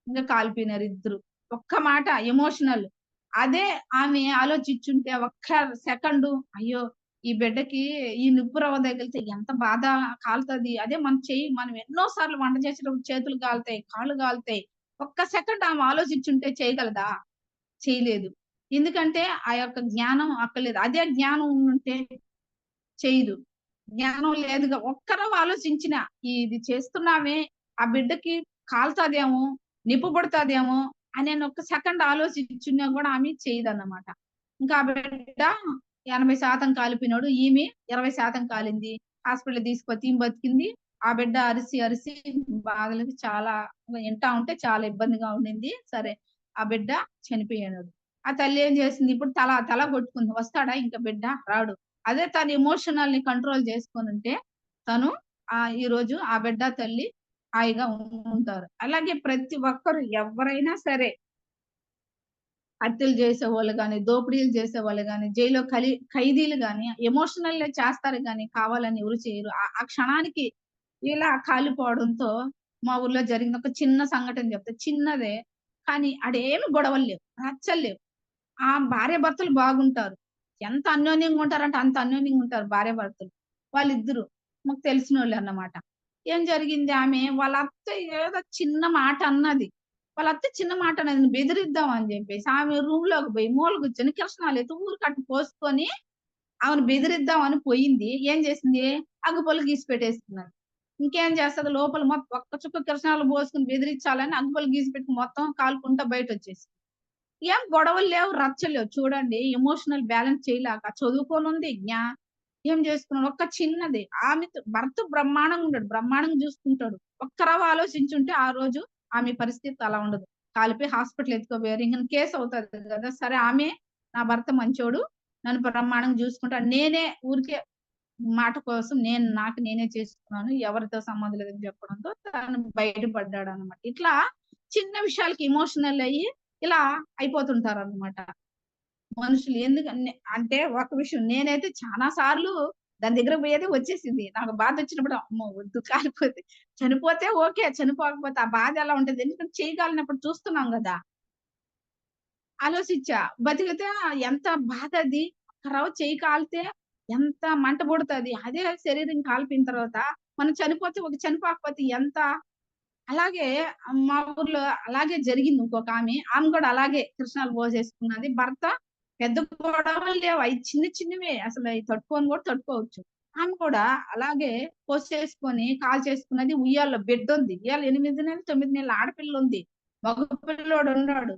ఇంక కాలిపోయినారు ఇద్దరు. ఒక్క మాట ఎమోషనల్. అదే ఆమె ఆలోచించుంటే ఒక్క సెకండు అయ్యో! ఈ బిడ్డకి ఈ నిప్పు రవ్వ తగిలితే ఎంత బాధ కాలుతది. అదే మన చెయ్యి మనం ఎన్నో సార్లు వంట చేసేటప్పుడు చేతులు కాలుతాయి, కాళ్ళు కాలుతాయి. ఒక్క సెకండ్ ఆమె ఆలోచించుంటే చేయగలదా? చేయలేదు. ఎందుకంటే ఆ యొక్క జ్ఞానం అక్కర్లేదు. అదే జ్ఞానం ఉండుంటే చేయదు. జ్ఞానం లేదుగా. ఒక్కరవ ఆలోచించినా ఇది చేస్తున్నామే, ఆ బిడ్డకి కాలుతాదేమో, నిప్పు పుడతాదేమో అని ఒక్క సెకండ్ ఆలోచించున్నా గూడా ఆమె చేయదన్నమాట. ఇంకా ఆ బిడ్డ 80% కాలిపోయినోడు. ఈమె 20% కాలింది. హాస్పిటల్‌కి తీసుకొచ్చి ఈమె బతికింది. ఆ బిడ్డ అరిసి, అరిసి బాధలకి చాలా ఇంటా ఉంటే చాలా ఇబ్బందిగా ఉండింది. సరే ఆ బిడ్డ చనిపోయాడు. ఆ తల్లి ఏం చేసింది ఇప్పుడు తల తల కొట్టుకుంది. వస్తాడా ఇంక బిడ్డ? రాడు. అదే తను ఎమోషనల్‌ని కంట్రోల్ చేసుకొనుంటే, తను ఈరోజు ఆ బిడ్డ, తల్లి హాయిగా ఉంటారు. అలాగే ప్రతి ఒక్కరు ఎవ్వరైనా సరే, హత్యలు చేసేవాళ్ళు గాని, దోపిడీలు చేసేవాళ్ళు గాని, జైల్‌లో ఖైదీలు గాని, ఎమోషనల్‌గా చేస్తారు గాని, కావాలని ఎవరు చేయరు. ఆ క్షణానికి ఇలా కాలిపోవడంతో మా ఊర్లో జరిగిన ఒక చిన్న సంఘటన చెప్తా. చిన్నదే కానీ ఆడేమి గొడవలు లేవు. రచ్చలు లేవు. ఆ భార్యాభర్తలు బాగుంటారు. ఎంత అన్యోన్యంగా ఉంటారంటే అంత అన్యోన్యంగా ఉంటారు భార్యాభర్తలు. వాళ్ళిద్దరు మాకు తెలిసినోళ్ళే అన్నమాట. ఏం జరిగింది వాళ్ళ అత్త ఏదో చిన్న మాట అన్నది. వాళ్ళ అత్త చిన్న మాట అన్నది బెదిరిద్దాం అని జెప్పేసి ఆమె రూమ్‌లోకి పోయి మూల కూర్చొని కిరసనాయలెత్తి ఊరికట్ట పోసుకొని ఆమెను బెదిరిద్దాం అని పోయింది. ఏం చేసింది? అగ్గిపుల్ల గీసి పెట్టేసుకున్నది. ఇంకేం చేస్తది లోపల ఒక్క చుక్క కిరసనాయలు పోసుకొని బెదిరించాలని అగ్గిపుల్ల గీసి పెట్టి మొత్తం కాలుకుంటా బయటొచ్చేసింది. ఏం గొడవలు లేవు, రచ్చలు లేవు. చూడండి ఎమోషనల్ బ్యాలెన్స్ చేయలేక చదువుకోనుంది. ఏం చేసుకున్నాడు ఒక్క చిన్నది ఆమెతో భర్త బ్రహ్మాండంగా ఉన్నాడు. బ్రహ్మాండంగా చూసుకుంటాడు. ఒక్కరవ ఆలోచించుంటే ఆ రోజు ఆమె పరిస్థితి అలా ఉండదు. కాలిపోయి హాస్పిటల్ ఎత్తుకోబోయారు. ఇంక కేస్ అవుతది గదా! సరే నా భర్త మంచోడు. నన్ను బ్రహ్మాండంగా చూసుకుంటాడు. నేనే ఊరికే మాట కోసం నాకు నేనే చేసుకున్నాను. ఎవరితో సంబంధం లేదని చెప్పడంతో తను బయటపడ్డాడన్నమాట. ఇట్లా చిన్న విషయాలకి ఎమోషనల్ అయ్యి ఇలా అయిపోతుంటారన్నమాట. మనుషులు అంటే ఒక విషయం నేనైతే చాలా సార్లు దాని దగ్గరకి పోయేది వచ్చేసింది. నాకు బాధొచ్చినప్పుడు అమ్మో! వద్దు కాలిపోతే చనిపోతే ఓకే. చనిపోకపోతే ఆ బాధ ఎలా ఉంటది? ఎందుకంటే చెయ్యి కాలినప్పుడు చూస్తున్నాం గదా! ఆలోచించా. బతికితే ఎంత బాధది. ఒక్క చెయ్యి కాలితే ఎంత మంట పుడతది. అదే శరీరం కాలిపోయిన తర్వాత మనం చనిపోతే చనిపోకపోతే ఎంత అలాగే మా ఊర్లో అలాగే జరిగింది ఇంకొకామె. ఆమె గూడా అలాగే కృష్ణాలు పోసేసుకున్నది. భర్త పెద్ద గొడవలు లేవు. అయి చిన్న చిన్నవే. అసలయి తట్టుకోను గూడా తట్టుకోవచ్చు. ఆమె కూడా అలాగే పోసేసుకొని కాల్చేసుకున్నది. ఉయ్యాల్లో బిడ్డుంది. ఇయాల 8 నెలలు, 9 నెలల ఆడపిల్లుంది. మగ పిల్లోడున్నాడు.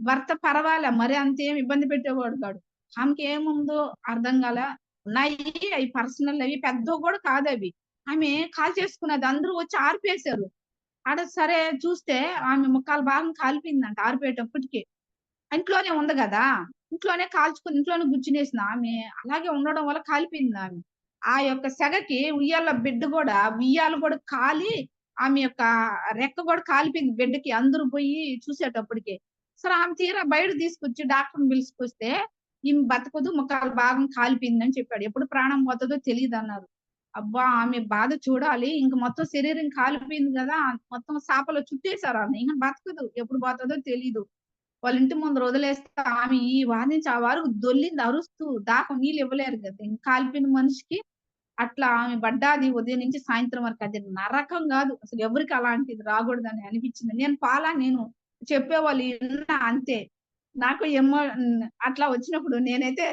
భర్త పర్వాలే మరి అంతేం ఇబ్బంది పెట్టేవాడు కాడు. ఆమెకేముందో అర్థం కాల. ఉన్నాయి అయి పర్సనల్ అవి పెద్దవి గూడా కాదవి. ఆమె కాల్చేసుకున్నది. అందరూ వచ్చి ఆర్పేశారు. ఆడ సరే చూస్తే ఆమె ముక్కాలు భాగం కాలిపోయిందంట ఆరిపోయేటప్పటికి. ఇంట్లోనే ఉంది గదా! ఇంట్లోనే కాల్చుకొని ఇంట్లోనే గుజ్జునేసింది. ఆమె అలాగే ఉండడం వల్ల కాలిపోయిందామె. ఆ యొక్క సెగకి ఉయ్యాల బిడ్డ గూడా ఉయ్యాల గూడా కాలి ఆమె యొక్క రెక్క గూడా కాలిపోయింది బిడ్డకి. అందరూ పోయి చూసేటప్పటికి. సరే ఆమె తీరా బయటకి తీసుకొచ్చి డాక్టర్‌ని పిలుచుకొస్తే, "ఈమె బతకదు. ముక్కాలు భాగం కాలిపోయిందని" చెప్పాడు. ఎప్పుడు ప్రాణం పోతదో తెలీదన్నారు. అబ్బా! ఆమె బాధ చూడాలి. ఇంక మొత్తం శరీరం కాలిపోయింది గదా! మొత్తం సాపలో చుట్టేసారామె. ఇంక బతకదు. ఎప్పుడు పోతదో తెలీదు. వాళ్ళ ఇంటి ముందర వదిలేస్తే ఆమె ఈ వారి నుంచి ఆ వరకు దొర్లింది అరుస్తూ. దాహం నీళ్ళు ఇవ్వలేరు గదా! ఇంక కాలిపోయిన మనిషికి అట్లా ఆమె పడ్డాది ఉదయం నుంచి సాయంత్రం వరకు. అది నరకం గాదు. అసలు ఎవరికీ అలాంటిది రాగూడదని అనిపించింది. నేను చెప్పేవాళ్ళు ఇన్నా అంతే. నాకు అట్లా వచ్చినప్పుడు నేనైతే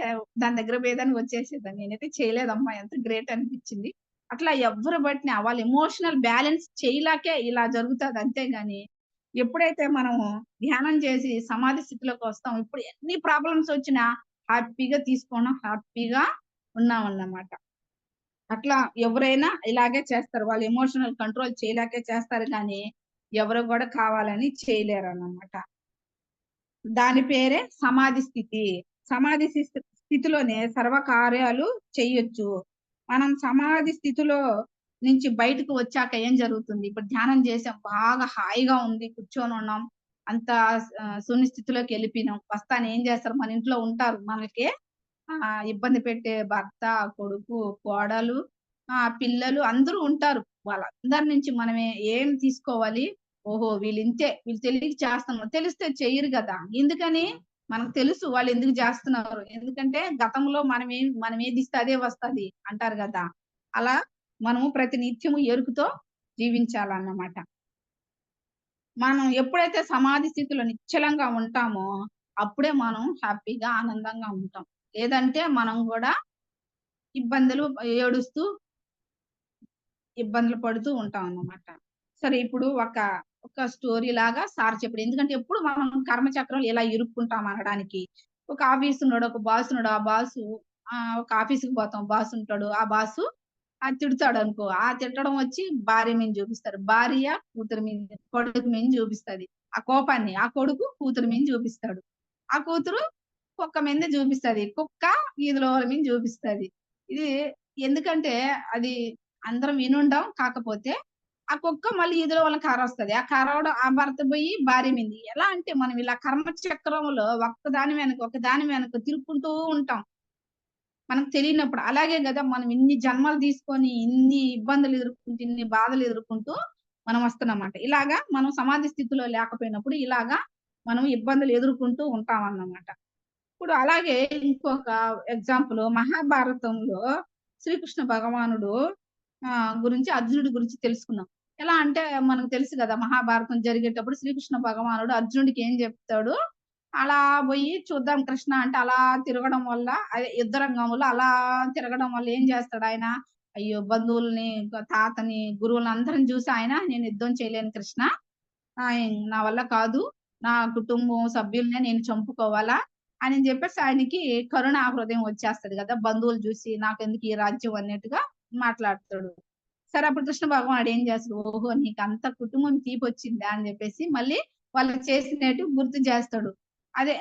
దాని దగ్గర పోయేదాన్ని వచ్చేసేదాన్ని. నేనైతే చేయలేదమ్మా ఎంత గ్రేట్ అనిపించింది. అట్లా ఎవ్వరు పట్టినా వాళ్ళ ఎమోషనల్ బ్యాలెన్స్ చేయలేకే ఇలా జరుగుతది అంతే గాని, ఎప్పుడైతే మనము ధ్యానం చేసి సమాధి స్థితిలోకి వస్తాం. ఇప్పుడు ఎన్ని ప్రాబ్లమ్స్ వచ్చినా హ్యాపీగా తీసుకోవడం, హ్యాపీగా ఉన్నామన్నమాట. అట్లా ఎవరైనా ఇలాగే చేస్తారు. వాళ్ళు ఎమోషనల్ కంట్రోల్ చేయలేకే చేస్తారు గానీ, ఎవరు గూడా కావాలని చేయలేరన్నమాట. దాని పేరే సమాధి స్థితి. సమాధి స్థితిలోనే సర్వ కార్యాలు చెయ్యొచ్చు. మనం సమాధి స్థితిలో నుంచి బయటకు వచ్చాక ఏం జరుగుతుంది? ఇప్పుడు ధ్యానం చేసాం. బాగా హాయిగా ఉంది. కూర్చొనున్నాం. అంతా సునిస్థితిలోకెళ్ళిపోయినాం. వస్తాను ఏం చేస్తారు? మన ఇంట్లో ఉంటారు. మనకి ఇబ్బంది పెట్టే భర్త, కొడుకు, కోడలు, పిల్లలు అందరూ ఉంటారు. వాళ్ళందరి నుంచి మనమే ఏం తీసుకోవాలి? ఓహో! వీళ్ళింతే. వీళ్ళు తెలియక చేస్తున్నారు. తెలిస్తే చెయ్యరు గదా! ఎందుకని? మనకు తెలుసు వాళ్ళెందుకు జేస్తున్నారు. ఎందుకంటే గతంలో మనమేదిస్తే అదే వస్తది అంటారు గదా! అలా మనము ప్రతి నిత్యము ఎరుకుతో జీవించాలన్నమాట. మనం ఎప్పుడైతే సమాధి స్థితిలో నిశ్చలంగా ఉంటామో, అప్పుడే మనం హ్యాపీగా, ఆనందంగా ఉంటాం. లేదంటే మనం గూడా ఇబ్బందులు ఏడుస్తూ ఇబ్బందులు పడుతూ ఉంటామన్నమాట. సరే ఇప్పుడు ఒక స్టోరీ లాగా సార్ చెప్పాడు. ఎందుకంటే ఎప్పుడు మనం కర్మచక్రంలో ఇలా ఇరుక్కుంటాం అనడానికి. ఒక ఆఫీస్ ఉన్నాడు, ఒక బాస్ ఉన్నాడు. ఆ బాసు ఒక ఆఫీస్‌కి పోతాం. బాస్ ఉంటాడు. ఆ బాసు తిడతాడనుకో. ఆ తిట్టడం వచ్చి భార్య మీద చూపిస్తారు. భార్య కూతురు మీద, కొడుకు మీద చూపిస్తది. ఆ కోపాన్ని ఆ కొడుకు కూతురు మీద చూపిస్తాడు. ఆ కూతురు కుక్క మీద చూపిస్తది. కుక్క వీధిలో వాళ్ళ మీద చూపిస్తది. ఇది ఎందుకంటే అది అందరం వినుండం. కాకపోతే ఆ కుక్క మళ్ళీ ఈదులో వాళ్ళకి కరవస్తది. ఆ కరవడం ఆ భర్త బోయి భార్య మీది. ఎలా అంటే మనం ఇలా కర్మ చక్రంలో ఒకదాని వెనక తిరుక్కుంటూ ఉంటాం. మనకు తెలియనప్పుడు. అలాగే గదా! మనం ఇన్ని జన్మలు తీసుకొని, ఇన్ని ఇబ్బందులు ఎదుర్కొంటూ, ఇన్ని బాధలు ఎదుర్కొంటూ మనం వస్తున్నామాట. ఇలాగా మనం సమాధి స్థితిలో లేకపోయినప్పుడు ఇలాగా మనం ఇబ్బందులు ఎదుర్కొంటూ ఉంటామన్నమాట. ఇప్పుడు అలాగే ఇంకొక ఎగ్జాంపుల్ మహాభారతంలో శ్రీకృష్ణ భగవానుడు గురించి అర్జునుడి గురించి తెలుసుకుందాం. ఎలా అంటే మనకు తెలుసు గదా! మహాభారతం జరిగేటప్పుడు శ్రీకృష్ణ భగవానుడు అర్జునుడికి ఏం చెప్తాడు? అలా బోయి చూద్దాం కృష్ణ అంటే అలా తిరగడం వల్ల అదే యుద్ధ రంగంలో అలా తిరగడం వల్ల ఏం చేస్తాడాయన? అయ్యో! బంధువుల్ని, తాతని, గురువులని అందరిని చూసి ఆయన నేను యుద్ధం చేయలేను కృష్ణ. నా వల్ల కాదు. నా కుటుంబం సభ్యులనే నేను చంపుకోవాలా? అని జెప్పేసి ఆయనకి కరుణా హృదయం వచ్చేస్తది గదా! బంధువులు జూసి నాకెందుకు ఈ రాజ్యం అన్నట్టుగా మాట్లాడతాడు. సరే అప్పుడు కృష్ణ భగవానుడు ఏం చేస్తాడు? ఓహో! నీకంత కుటుంబం తీపొచ్చిందా అని జెప్పేసి మళ్ళీ వాళ్ళు చేసినట్టు గుర్తు చేస్తాడు. అదే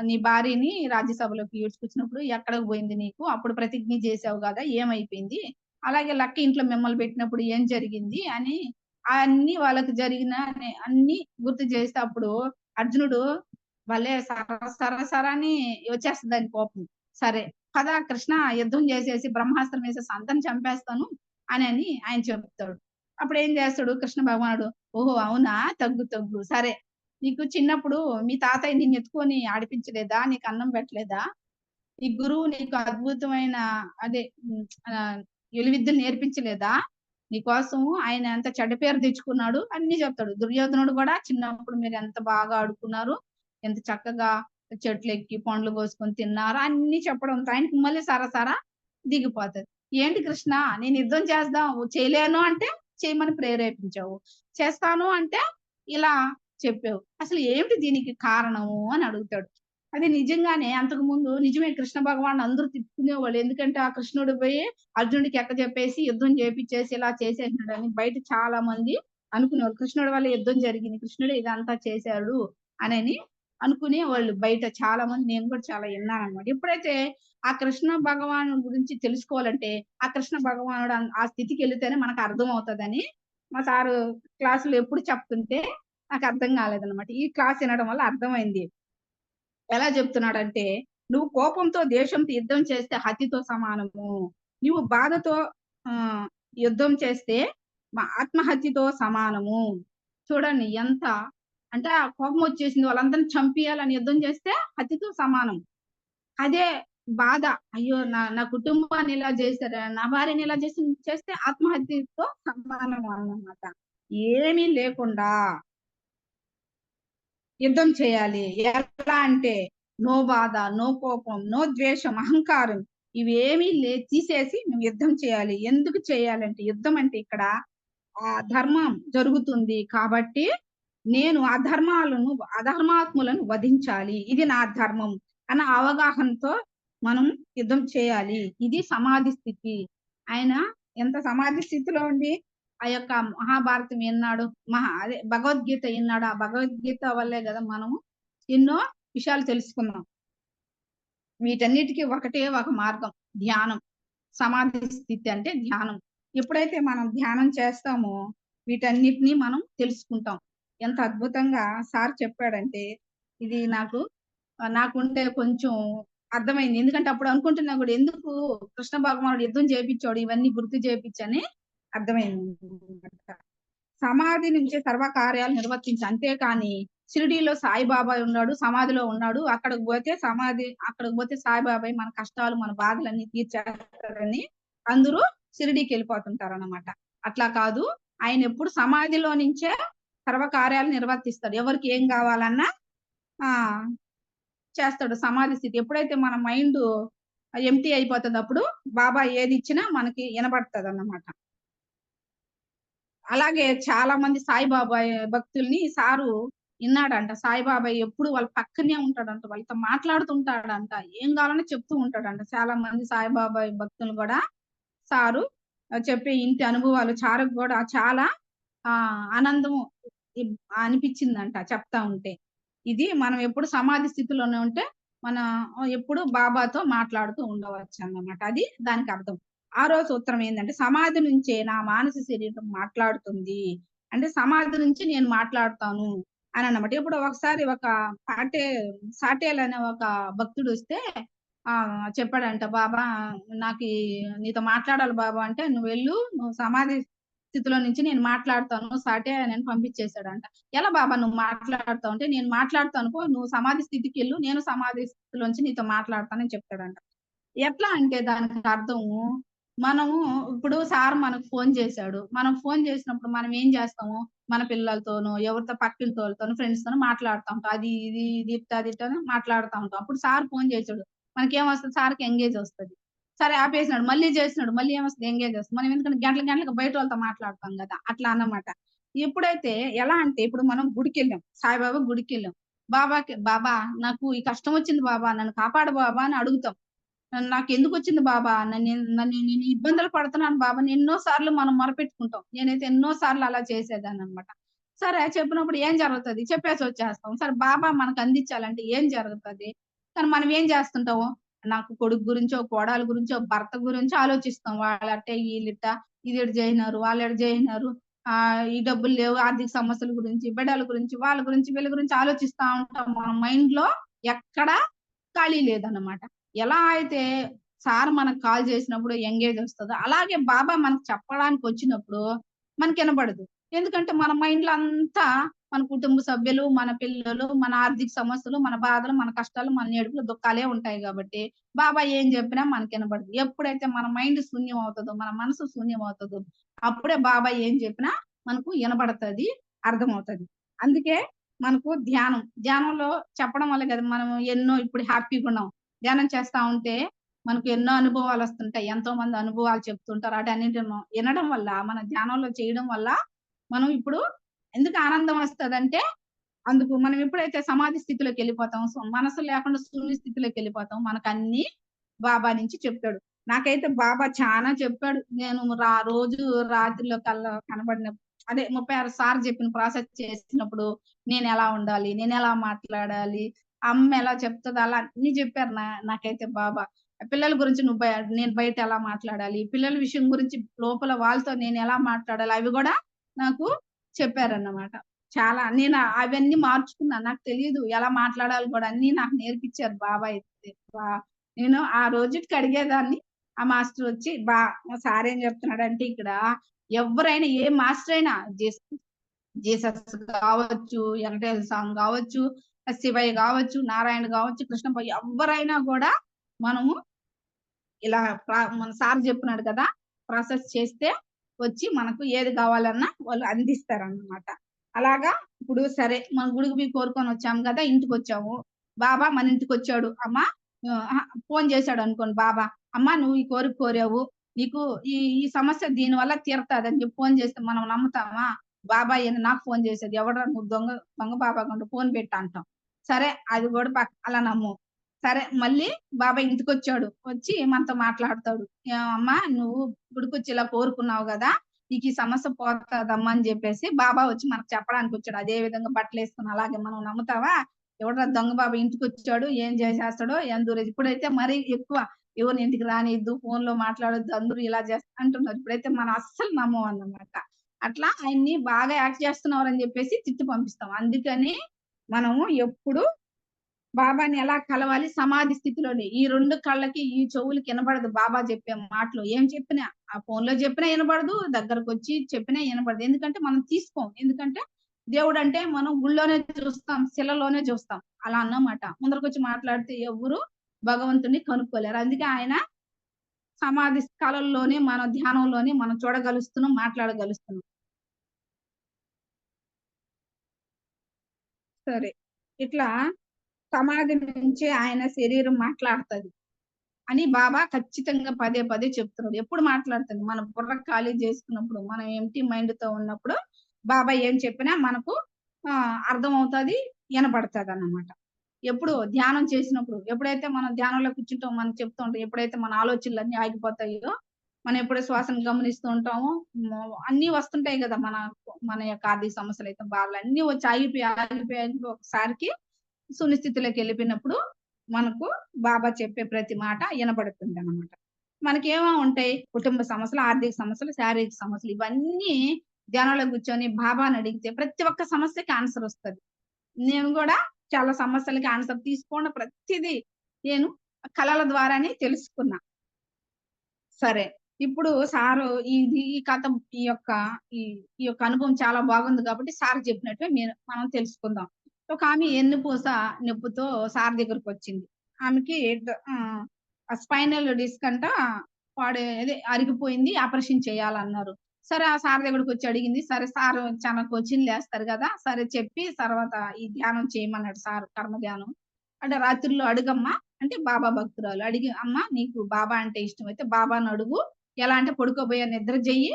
నీ భార్యని రాజ్యసభలోకి ఈడ్చుకొచ్చినప్పుడు ఎక్కడికి పోయింది నీకు? అప్పుడు ప్రతిజ్ఞ చేసావు గదా! ఏమైపోయింది? అలాగే లక్క ఇంట్లో మిమ్మల్ని పెట్టినప్పుడు ఏం జరిగింది? అని అన్నీ వాళ్ళకి జరిగినని అన్నీ గుర్తు చేస్తే అప్పుడు అర్జునుడు భలే సర అని వచ్చేస్తది ఆయనకి కోపం. సరే పద కృష్ణ యుద్ధం చేసేసి బ్రహ్మాస్త్రం ఏసేసి అందరిని చంపేస్తాను అనని ఆయన చెప్తాడు. అప్పుడేం చేస్తాడు కృష్ణ భగవానుడు, ఓహో! అవునా? తగ్గు తగ్గు. సరే నీకు చిన్నప్పుడు మీ తాతయ్య నిన్నెత్తుకొని ఆడిపించలేదా? నీకు అన్నం పెట్టలేదా? ఈ గురువు నీకు అద్భుతమైన అదే విలువిద్యలు నేర్పించలేదా? నీకోసం ఆయన ఎంత చెడ్డ పేరు తెచ్చుకున్నాడు అన్నీ చెప్తాడు. దుర్యోధనుడు గూడా చిన్నప్పుడు మీరెంత బాగా ఆడుకున్నారు. ఎంత చక్కగా చెట్లెక్కి పండ్లు కోసుకొని తిన్నారు. అన్నీ చెప్పడంతో ఆయనకి మళ్ళీ సరసర దిగిపోతది. ఏంటి కృష్ణ నేను యుద్ధం చేద్దాం చేయలేను అంటే చేయమని ప్రేరేపించావు. చేస్తాను అంటే ఇలా చెప్పావు. అసలు ఏమిటి దీనికి కారణము అని అడుగుతాడు. అది నిజంగానే అంతకుముందు నిజమే కృష్ణ భగవానుడు అందరూ తిట్టుకునేవాళ్ళు. ఎందుకంటే ఆ కృష్ణుడు పోయి అర్జునుడికి ఎక్కజెప్పేసి యుద్ధం చేపిచ్చేసి ఇలా చేసేసినాడని బయట చాలా మంది అనుకునేవాళ్ళు. కృష్ణుడి వల్ల యుద్ధం జరిగింది. కృష్ణుడే ఇదంతా చేశాడు అనని అనుకునేవాళ్ళు బయట చాలా మంది. నేను కూడా చాలా విన్నానన్నమాట. ఎప్పుడైతే ఆ కృష్ణ భగవానుడి గురించి తెలుసుకోవాలంటే ఆ కృష్ణ భగవానుడు ఆ స్థితికెళితేనే మనకు అర్థమవుతదని మా సారు క్లాసులో ఎప్పుడు చెప్తుంటే నాకర్థం కాలేదన్నమాట. ఈ క్లాస్ వినడం వల్ల అర్థమైంది. ఎలా చెప్తున్నాడంటే, "నువ్వు కోపంతో, ద్వేషంతో యుద్ధం చేస్తే హత్యతో సమానము. నువ్వు బాధతో ఆహ్, యుద్ధం చేస్తే ఆత్మహత్యతో సమానము." చూడండి ఎంత అంటే ఆ కోపం వచ్చేసింది. వాళ్ళందరిని చంపియాలని యుద్ధం చేస్తే హత్యతో సమానం. అదే బాధ, అయ్యో! నా నా కుటుంబాన్ని ఇలా చేశారు, నా భార్యని ఇలా చేస్తే ఆత్మహత్యతో సమానం అన్నమాట. ఏమీ లేకుండా యుద్ధం చేయాలి. ఎలా అంటే నో బాధ, నో కోపం, నో ద్వేషం, అహంకారం ఇవేమీ తీసేసి నువ్వు యుద్ధం చేయాలి. ఎందుకు చేయాలంటే యుద్ధం అంటే ఇక్కడ ధర్మం జరుగుతుంది కాబట్టి నేను అధర్మాత్ములను వధించాలి. ఇది నా ధర్మం అన్న అవగాహనతో మనం యుద్ధం చేయాలి. ఇది సమాధి స్థితి. ఆయన ఎంత సమాధి స్థితిలో ఉండి ఆ యొక్క మహాభారతం విన్నాడు. అదే భగవద్గీత విన్నాడు. ఆ భగవద్గీత వల్లే గదా! మనము ఎన్నో విషయాలు తెలుసుకున్నాం. వీటన్నిటికి ఒకటే ఒక మార్గం ధ్యానం. సమాధి స్థితి అంటే ధ్యానం. ఎప్పుడైతే మనం ధ్యానం చేస్తామో వీటన్నిటిని మనం తెలుసుకుంటాం. ఎంత అద్భుతంగా సార్ చెప్పాడంటే ఇది నాకుంటే కొంచెం అర్థమైంది. ఎందుకంటే అప్పుడు అనుకుంటున్నా గూడా ఎందుకు కృష్ణ భగవానుడు యుద్ధం చేపిచ్చాడు ఇవన్నీ గుర్తు చేపిచ్చని అర్థమైందనమాట. సమాధి నుంచే సర్వ కార్యాలు నిర్వర్తించి. అంతేకాని షిరిడీలో సాయిబాబా ఉన్నాడు. సమాధిలో ఉన్నాడు. అక్కడికి పోతే సాయిబాబాయి మన కష్టాలు, మన బాధలన్నీ తీర్చేస్తారని అందరూ షిరిడీకెళ్ళిపోతుంటారనమాట. అట్లా కాదు. ఆయనెప్పుడు సమాధిలో నుంచే సర్వ కార్యాలు నిర్వర్తిస్తాడు. ఎవరికి ఏం గావాలన్నా ఆ! చేస్తాడు సమాధి స్థితి. ఎప్పుడైతే మన మైండు ఎంప్టీ అయిపోతదో అప్పుడు బాబా ఏదిచ్చినా మనకి ఇనబడతదన్నమాట. అలాగే చాలా మంది సాయిబాబాయ్ భక్తుల్ని సారు ఇన్నాడంట. సాయిబాబాయ్ ఎప్పుడు వాళ్ళ పక్కనే ఉంటాడంట. వాళ్ళతో మాట్లాడుతుంటాడంట. ఏం కావాలన్నా చెప్తూ ఉంటాడంట. చాలా మంది సాయిబాబాయ్ భక్తులు గూడా సారు చెప్పే ఇంటి అనుభవాలు చారుకు గూడా చాలా ఆనందం ఇబ్ అనిపిచ్చిందంట చెప్తా ఉంటే. ఇది మనం ఎప్పుడు సమాధి స్థితిలోనే ఉంటే మన ఎప్పుడు బాబాతో మాట్లాడుతూ ఉండవచ్చన్నమాట. అది దానికర్థం. ఆరో సూత్రం ఏందంటే, సమాధి నుంచే నా మానస శరీరం మాట్లాడుతుంది. అంటే సమాధి నుంచి నేను మాట్లాడతాను అననమాట. ఇప్పుడు ఒకసారి ఒక పాటే సాటేల్ అనే ఒక భక్తుడొస్తే చెప్పాడంట, "బాబా నాకీ నీతో మాట్లాడాలి బాబా" అంటే, "నువ్వు సమాధి స్థితిలో నుంచి నేను మాట్లాడతాను సాటే" అని పంపించేసాడంట. "ఎలా బాబా నువ్వు మాట్లాడతావు" అంటే, "నేను మాట్లాడతాను పో, నువ్వు సమాధి స్థితికెళ్ళు, నేను సమాధి స్థితిలోంచి నీతో మాట్లాడతానని" చెప్తాడంట. ఎట్లా అంటే దానికి అర్థము, మనము ఇప్పుడు సార్ మనకు ఫోను చేశాడు. మనం ఫోను చేసినప్పుడు మనం ఏం చేస్తాము, మన పిల్లలతోనో, ఎవరితో పక్కింటోళ్ళతోనో, ఫ్రెండ్స్‌తోనో మాట్లాడుతా ఉంటాం. అది ఇది, ఇది ఇట్టా, అది ఇట్టా అని మాట్లాడుతా ఉంటాం. అప్పుడు సార్ ఫోను చేసాడు. మనకేమొస్తది సార్‌కి ఎంగేజ్ ఒస్తది. సరే ఆపేసినాడు. మళ్ళీ చేసినాడు. మళ్ళీ ఏమొస్తది ఎంగేజ్ ఒస్తది. మనం ఎందుకంటే గంటలు గంటలకు బయటోళ్ళతో మాట్లాడతాం గదా! అట్లా అన్నమాట. ఎప్పుడైతే ఎలా అంటే ఇప్పుడు మనం గుడికెళ్ళాం. సాయిబాబా గుడికెళ్ళాం. బాబా నాకు ఈ కష్టం వచ్చింది బాబా నన్ను కాపాడు బాబా అని అడుగుతాం. నాకెందుకొచ్చింది బాబా? నేను ఇబ్బందులు పడుతున్నాను బాబా అని ఎన్నో సార్లు మనం మొరపెట్టుకుంటాం. నేనైతే ఎన్నో సార్లు అలా చేసేదాన్ననమాట. సరే చెప్పినప్పుడు ఏం జరుగుతది? చెప్పేసొచ్చేస్తాం. సరే బాబా మనకు అందించాలంటే ఏం జరుగుతది? కానీ మనం ఏం చేస్తుంటాము? నాకు కొడుకు గురించో, కోడలు గురించో, భర్త గురించో ఆలోచిస్తాం. వాళ్ళట్టే, ఈళ్ళిట్ట, ఇదెటు జేసినారు, వాళ్ళెటు జేసినారు, ఈ డబ్బులు లేవు, ఆర్థిక సమస్యల గురించి, బిడ్డల గురించి, వాళ్ళ గురించి, వీళ్ళ గురించి ఆలోచిస్తా ఉంటాం. మన మైండ్‌లో ఎక్కడ ఖాళీ లేదన్నమాట. ఎలా అయితే సార్ మనకు కాల్ చేసినప్పుడు ఎంగేజ్ ఒస్తదో, అలాగే బాబా మనకు చెప్పడానికొచ్చినప్పుడు మనకినబడదు. ఎందుకంటే మన మైండ్‌లో అంతా మన కుటుంబ సభ్యులు, మన పిల్లలు, మన ఆర్థిక సమస్యలు, మన బాధలు, మన కష్టాలు, మన ఏడుపులు, దుఃఖాలే ఉంటాయి గాబట్టి, బాబా ఏం జెప్పినా మనకినబడదు. ఎప్పుడైతే మన మైండ్ శూన్యం అవుతదో, మన మనసు శూన్యం అవుతదో, అప్పుడే బాబా ఏం జెప్పినా మనకు ఇనబడతది, అర్థమవుతది. అందుకే మనకు ధ్యానం, ధ్యానంలో చెప్పడం వల్ల గదా మనం ఎన్నో ఇప్పుడు హ్యాపీగున్నాం. ధ్యానం చేస్తా ఉంటే మనకు ఎన్నో అనుభవాలొస్తుంటాయి. ఎంతోమంది అనుభవాలు చెప్తుంటారు. ఆటన్నిటిను ఇనడం వల్ల, మన ధ్యానంలో చేయడం వల్ల మనం ఇప్పుడు ఎందుకు ఆనందం వస్తదంటే, అందుకు మనం ఎప్పుడైతే సమాధి స్థితిలోకెళ్ళిపోతామో, మనసు లేకుండా శూన్య స్థితిలోకెళ్ళిపోతాం. మనకన్నీ బాబా నుంచి చెప్తాడు. నాకైతే బాబా చానా చెప్పాడు. నేను రోజు రాత్రిలో కనబడిన అదే 36 సార్లు చెప్పిన ప్రాసెస్ చేసినప్పుడు నేనెలా ఉండాలి? నేనెలా మాట్లాడాలి? అమ్మ ఎలా చెప్తదో అలా అన్నీ చెప్పారు నాకైతే బాబా. పిల్లల గురించి నేను బయట ఎలా మాట్లాడాలి? పిల్లల విషయం గురించి లోపల వాళ్ళతో నేనెలా మాట్లాడాలి? అవి గూడా నాకు చెప్పారన్నమాట. చాలా నేను అవన్నీ మార్చుకున్నా. నాకు తెలీదు ఎలా మాట్లాడాలో గూడా అన్నీ నాకు నేర్పిచ్చారు బాబా అయితే. నేను ఆ రోజుటికి అడిగేదాన్ని. ఆ మాస్టర్ వచ్చి మా సార్ ఏం చెప్తున్నాడంటే ఇక్కడ ఎవ్వరైనా ఏ మాస్టర్ అయినా జీసస్ గావచ్చు, ఎన్‌టి‌ఎల్ సాంగ్ గావచ్చు, శివయ్య గావచ్చు, నారాయణ గావచ్చు, కృష్ణ ఎవ్వరైనా గూడా మనము ఇలా మన సార్ జెప్పినాడు కదా! ప్రాసెస్ చేస్తే వచ్చి మనకు ఏది గావాలన్నా వాళ్ళు అందిస్తారనమాట. అలాగా ఇప్పుడు సరే మన గుడికి పోయి కోరుకొనొచ్చాము గదా! ఇంటికొచ్చాము. బాబా మన ఇంటికొచ్చాడు. ఫోను జేశాడనుకోండి బాబా, "అమ్మ నువ్వు ఈ కోరిక కోరావు. నీకు ఈ ఈ సమస్య దీనివల్ల తీరతాదని" జెప్పి ఫోను జేస్తే మనం నమ్ముతామా? బాబా ఏంది నాకు ఫోను జేసేది. ఎవడురా నువ్వు దొంగ దొంగ బాబా కంటే ఫోను పెట్టు అంటాం. సరే అది గూడా అలా నమ్మం. సరే మళ్ళీ బాబాయ్ ఇంటికొచ్చాడు. వచ్చి మనతో మాట్లాడతాడు. "అమ్మా నువ్వు గుడికొచ్చి ఇలా కోరుకున్నావు గదా! నీకీ సమస్య పోతదమ్మా" అని జెప్పేసి బాబా వచ్చి మనకు చెప్పడానికొచ్చాడు. అదే విధంగా బట్టలేసుకొని అలాగే మనం నమ్ముతావా? ఎవడురా దొంగ బాబా ఇంటికొచ్చాడు, ఏం జేసేస్తాడో ఇప్పుడైతే మరీ ఎక్కువ ఎవరిని ఇంటికి రానీయద్దు, ఫోన్‌లో మాట్లాడొద్దు, అందరూ ఇలా అంటున్నారు. ఇప్పుడైతే మనం అస్సలు నమ్మమన్నమాట. అట్లా ఆయన్ని బాగా యాక్ట్ చేస్తున్నారని జెప్పేసి తిట్టి పంపిస్తాం. అందుకని మనము ఎప్పుడు బాబాని ఎలా కలవాలి? సమాధి స్థితిలోనే. ఈ 2 కళ్ళకి, ఈ చెవులకి ఇనబడదు బాబా చెప్పే మాటలు. ఏం చెప్పినా, ఆ ఫోన్‌లో చెప్పినా ఇనబడదు, దగ్గరకొచ్చి చెప్పినా ఇనబడదు. ఎందుకంటే మనం తీసుకోం. ఎందుకంటే దేవుడంటే మనం గుళ్ళోనే చూస్తాం, శిలలోనే చూస్తాం. అలా అన్నమాట. ముందరకొచ్చి మాట్లాడితే ఎవ్వరు భగవంతుడిని కనుక్కోలేరు. అందుకే ఆయన సమాధి స్థలంలోనే, మన ధ్యానంలోనే మనం చూడగలుస్తున్నాం, మాట్లాడగలుస్తున్నాం. సరే. ఇట్లా సమాధి నుంచి ఆయన శరీరం మాట్లాడతది. అని బాబా ఖచ్చితంగా పదే పదే చెప్తున్నాడు. ఎప్పుడు మాట్లాడుతుంది? మన బుర్ర ఖాళీ చేసుకున్నప్పుడు, మనం ఎంప్టీ మైండ్‌తో ఉన్నప్పుడు బాబా ఏం చెప్పినా మనకు అర్థమవుతది, ఇనపడతదన్నమాట. ఎప్పుడు ధ్యానం చేసినప్పుడు, ఎప్పుడైతే మనం ధ్యానంలో కూర్చుంటామో మనకు చెప్తూ ఉంటాం. ఎప్పుడైతే మన ఆలోచనలన్నీ ఆగిపోతాయో, మనం ఎప్పుడు శ్వాసను గమనిస్తూ ఉంటామో, అన్నీ వస్తుంటాయి గదా! మన యొక్క ఆర్థిక సమస్యలైతే బాధలన్నీ వచ్చి ఆగిపోయి ఒకసారికి సునిస్థితిలోకెళ్ళిపోయినప్పుడు మనకు బాబా చెప్పే ప్రతి మాట ఇనబడుతుందనమాట. మనకేమో ఉంటాయి కుటుంబ సమస్యలు, ఆర్థిక సమస్యలు, శారీరక సమస్యలు ఇవన్నీ ధ్యానంలో కూర్చొని బాబానడిగితే ప్రతి ఒక్క సమస్యకి ఆన్సరొస్తది. నేను గూడా చాలా సమస్యలకి ఆన్సర్ తీసుకోకుండా ప్రతిదీ నేను కలల ద్వారానే తెలుసుకున్నా. సరే. ఇప్పుడు సారు ఈ కథ ఈ యొక్క ఈ ఈ యొక్క అనుభవం చాలా బాగుంది కాబట్టి సార్ చెప్పినట్టే మనం తెలుసుకుందాం. ఒకామె ఎన్నుపూస నొప్పితో సార్ దగ్గరకొచ్చింది. ఆమెకి స్పైనల్ డిస్క్ అంట అదే అరిగిపోయింది. ఆపరేషన్ చేయాలన్నారు. సరే ఆ సార్ దగ్గరకొచ్చి అడిగింది. సరే సారు చాలా క్వెషన్‌లేస్తారు గదా! సరే చెప్పి తర్వాత ఈ ధ్యానం చేయమన్నాడు సారు కర్మ ధ్యానం. అంటే రాత్రిలో అడుగమ్మా అంటే బాబా భక్తురాలు. అడిగి "అమ్మ నీకు బాబా అంటే ఇష్టమైతే బాబానడుగు. ఎలా అంటే పడుకోబోయే నిద్ర జెయ్యి.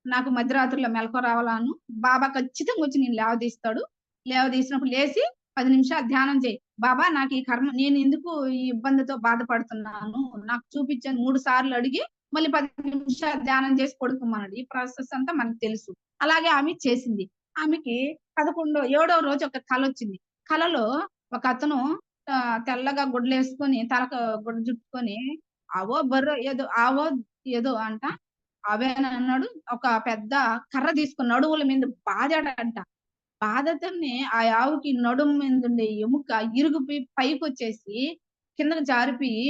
నాకు మధ్యరాత్రిలో మెలకువ రావాలా అను. బాబా ఖచ్చితంగా వచ్చి నిన్ను లేవదీస్తాడు. లేవదీసినప్పుడు లేసి 10 నిమిషాలు ధ్యానం చెయి. బాబా నాకు ఈ కర్మ నేనెందుకు ఈ ఇబ్బందితో బాధపడుతున్నాను. నాకు చూపించని 3 సార్లు అడిగి మళ్ళీ 10 నిమిషాలు ధ్యానం చేసి పడుకోమన్నాడు. ఈ ప్రాసెస్ అంతా మనకు తెలుసు. అలాగే ఆమె చేసింది. ఆమెకి 7వ రోజు ఒక కలొచ్చింది. కలలో ఒకతను తెల్లగా గుడ్లేసుకొని గుడ్డ చుట్టుకొని ఆవో ఏదో అంట అవేనన్నాడు. ఒక పెద్ద కర్ర తీసుకొని నడుముల మీద బాదాడంట. బాధతోనే ఆ ఆవుకి నడుము మీదుండే ఎముక ఇరిగిపోయి పైకొచ్చేసి కిందకి జారిపోయి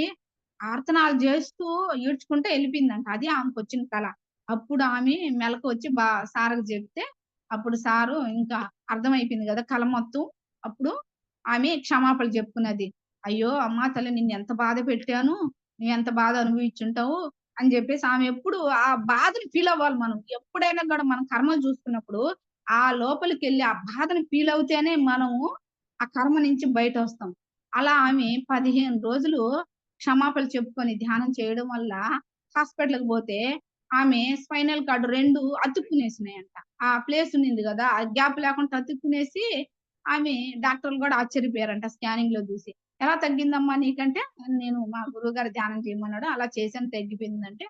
ఆర్తనాలు జేస్తూ ఈడ్చుకుంటూ ఎళ్ళిపోయిందంట. అది ఆమెకొచ్చిన కల. అప్పుడు ఆమె మెలకువొచ్చి సార్‌కి జెప్తే, అప్పుడు సారు ఇంకా అర్థమైపోయింది గదా! కల మొత్తం. అప్పుడు ఆమె క్షమాపణలు జెప్పుకున్నది. "అయ్యో! అమ్మా తల్లి నిన్నెంత బాధ పెట్టాను. నువ్వెంత బాధ అనుభవించుంటావు" అని జెప్పేసి ఆమె ఎప్పుడు ఆ బాధని ఫీలవ్వాలి మనం. ఎప్పుడైనా గూడా మనం కర్మలు జూస్తున్నప్పుడు ఆ లోపలికెళ్ళి ఆ బాధని ఫీలవుతేనే మనము ఆ కర్మ నుంచి బయటొస్తాం. అలా ఆమె 15 రోజులు క్షమాపణలు చెప్పుకొని ధ్యానం చేయడం వల్ల హాస్పిటల్‌కి బోతే ఆమె స్పైనల్ కార్డ్ 2 అతుక్కునేసినాయంట. ఆ ప్లేస్ ఉన్నింది గదా! ఆ గ్యాప్ లేకుండా అతుక్కునేసి ఆమె డాక్టర్లు గూడా ఆశ్చర్యపోయారంట స్కానింగ్‌లో జూసి. "ఎలా తగ్గిందమ్మా నీకంటే?" నేను మా గురువుగారు ధ్యానం చేయమన్నాడు. అలా చేశాను తగ్గిపోయిందంటే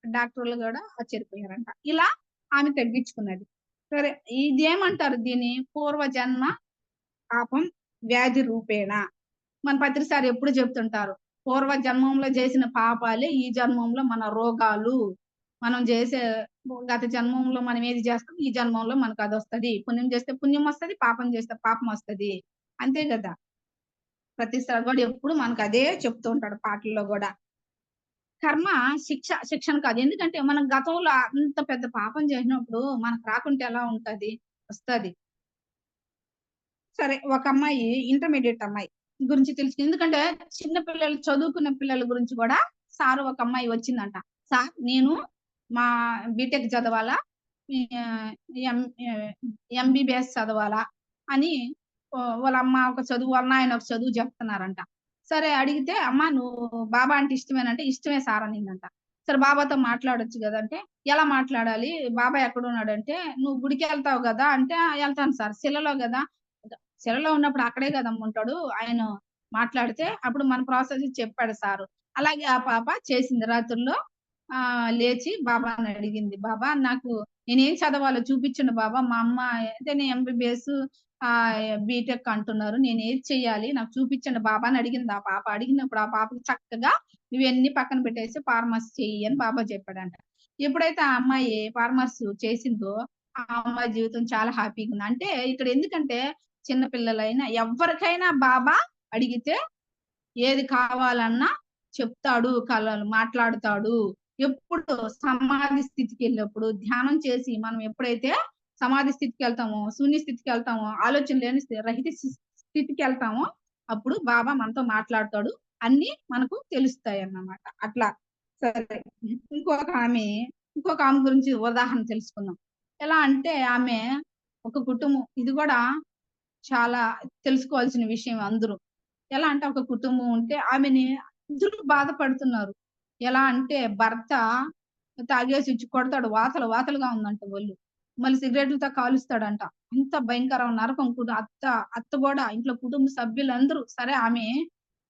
డాక్టర్లు గూడా ఆశ్చర్యపోయారంట. ఇలా ఆమె తగ్గించుకున్నది. సరే ఇదేమంటారు దీన్ని పూర్వజన్మ పాపం వ్యాధి రూపేణ. మన పత్రి సార్ ఎప్పుడు చెప్తుంటారు. పూర్వ జన్మంలో చేసిన పాపాలే ఈ జన్మంలో మన రోగాలు. మనం చేసే గత జన్మంలో మనం ఏది చేస్తాం, ఈ జన్మంలో మనకదొస్తది. పుణ్యం చేస్తే పుణ్యమొస్తది. పాపం చేస్తే పాపమొస్తది. అంతే గదా! ప్రతి సార్ గూడా ఎప్పుడు మనకదే చెప్తూ ఉంటాడు పాటల్లో గూడా. కర్మ శిక్షణ కాదు. ఎందుకంటే మనం గతంలో అంత పెద్ద పాపం చేసినప్పుడు మనకు రాకుంటే ఎలా ఉంటది? వస్తది. సరే. ఒక అమ్మాయి ఇంటర్మీడియేట్ అమ్మాయి గురించి తెలుసు. ఎందుకంటే చిన్న పిల్లలు చదువుకున్న పిల్లల గురించి గూడా ఒక అమ్మాయి వచ్చిందంట. సార్ నేను మా బీటెక్ చదవాలా? ఆహ్, ఎం ఆహ్, ఎంబీబీఎస్ చదవాలా? అని వాళ్ళ అమ్మ ఒక చదువు, వాళ్ళ నాయన ఒక చదువు చెప్తున్నారంట. సరే అడిగితే, "అమ్మ నువ్వు బాబా అంటే ఇష్టమేనా?" అంటే, "ఇష్టమే సార్" అనిందంట. సరే బాబాతో మాట్లాడొచ్చు గదంటే, "ఎలా మాట్లాడాలి? బాబా ఎక్కడున్నాడంటే" "నువ్వు గుడికెళ్తావు గదా!" అంటే, "ఆ! ఎళ్తాను సార్." "శిలలో గదా!" సెలవులో ఉన్నప్పుడు అక్కడే కదమ్మా ఉంటాడు. ఆయన మాట్లాడితే అప్పుడు మన ప్రాసెస్ చెప్పాడు సారు. అలాగే ఆ పాప చేసింది రాత్రుల్లో లేచి బాబాని అడిగింది. బాబా నాకు నేనేం చదవాలో చూపించండి బాబా. మా అమ్మ అయితేనే ఎంబీబీఎస్ బీటెక్ అంటున్నారు. నేనేది చెయ్యాలి? నాకు చూపించండి బాబా అని అడిగింది ఆ పాప. అడిగినప్పుడు ఆ పాపకి చక్కగా ఇవన్నీ పక్కన పెట్టేసి ఫార్మసీ చెయ్యి అని బాబా చెప్పాడంట. ఎప్పుడైతే ఆ అమ్మాయి ఫార్మసీ చేసిందో ఆ అమ్మాయి జీవితం చాలా హ్యాపీగుంది. అంటే ఇక్కడ ఎందుకంటే చిన్న పిల్లలైనా ఎవ్వరికైనా బాబా అడిగితే ఏది కావాలన్నా చెప్తాడు. కలలు మాట్లాడుతాడు. ఎప్పుడు సమాధి స్థితికెళ్ళినప్పుడు ధ్యానం చేసి మనం ఎప్పుడైతే సమాధి స్థితికెళ్తామో, శూన్య స్థితికెళ్తామో, ఆలోచన లేని రహిత స్థితికెళ్తామో అప్పుడు బాబా మనతో మాట్లాడతాడు. అన్నీ మనకు తెలుస్తాయన్నమాట. అట్లా. సరే. ఇంకొక ఆమె, ఇంకొక ఆమె గురించి ఉదాహరణ తెలుసుకుందాం. ఎలా అంటే ఆమె ఒక కుటుంబం ఇది గూడా చాలా తెలుసుకోవాల్సిన విషయం అందరూ. ఎలా అంటే ఒక కుటుంబం ఉంటే ఆమెని ఇద్దరు బాధపడుతున్నారు. ఎలా అంటే భర్త తాగేసి ఇచ్చి కొడతాడు. వాతలు వాతలుగా ఉందంట ఒళ్ళు. మళ్ళీ సిగరెట్‌లతో కాలుస్తాడంట. అంత భయంకరం నరకం కూడా అత్త గూడా ఇంట్లో కుటుంబ సభ్యులందరూ సరే ఆమె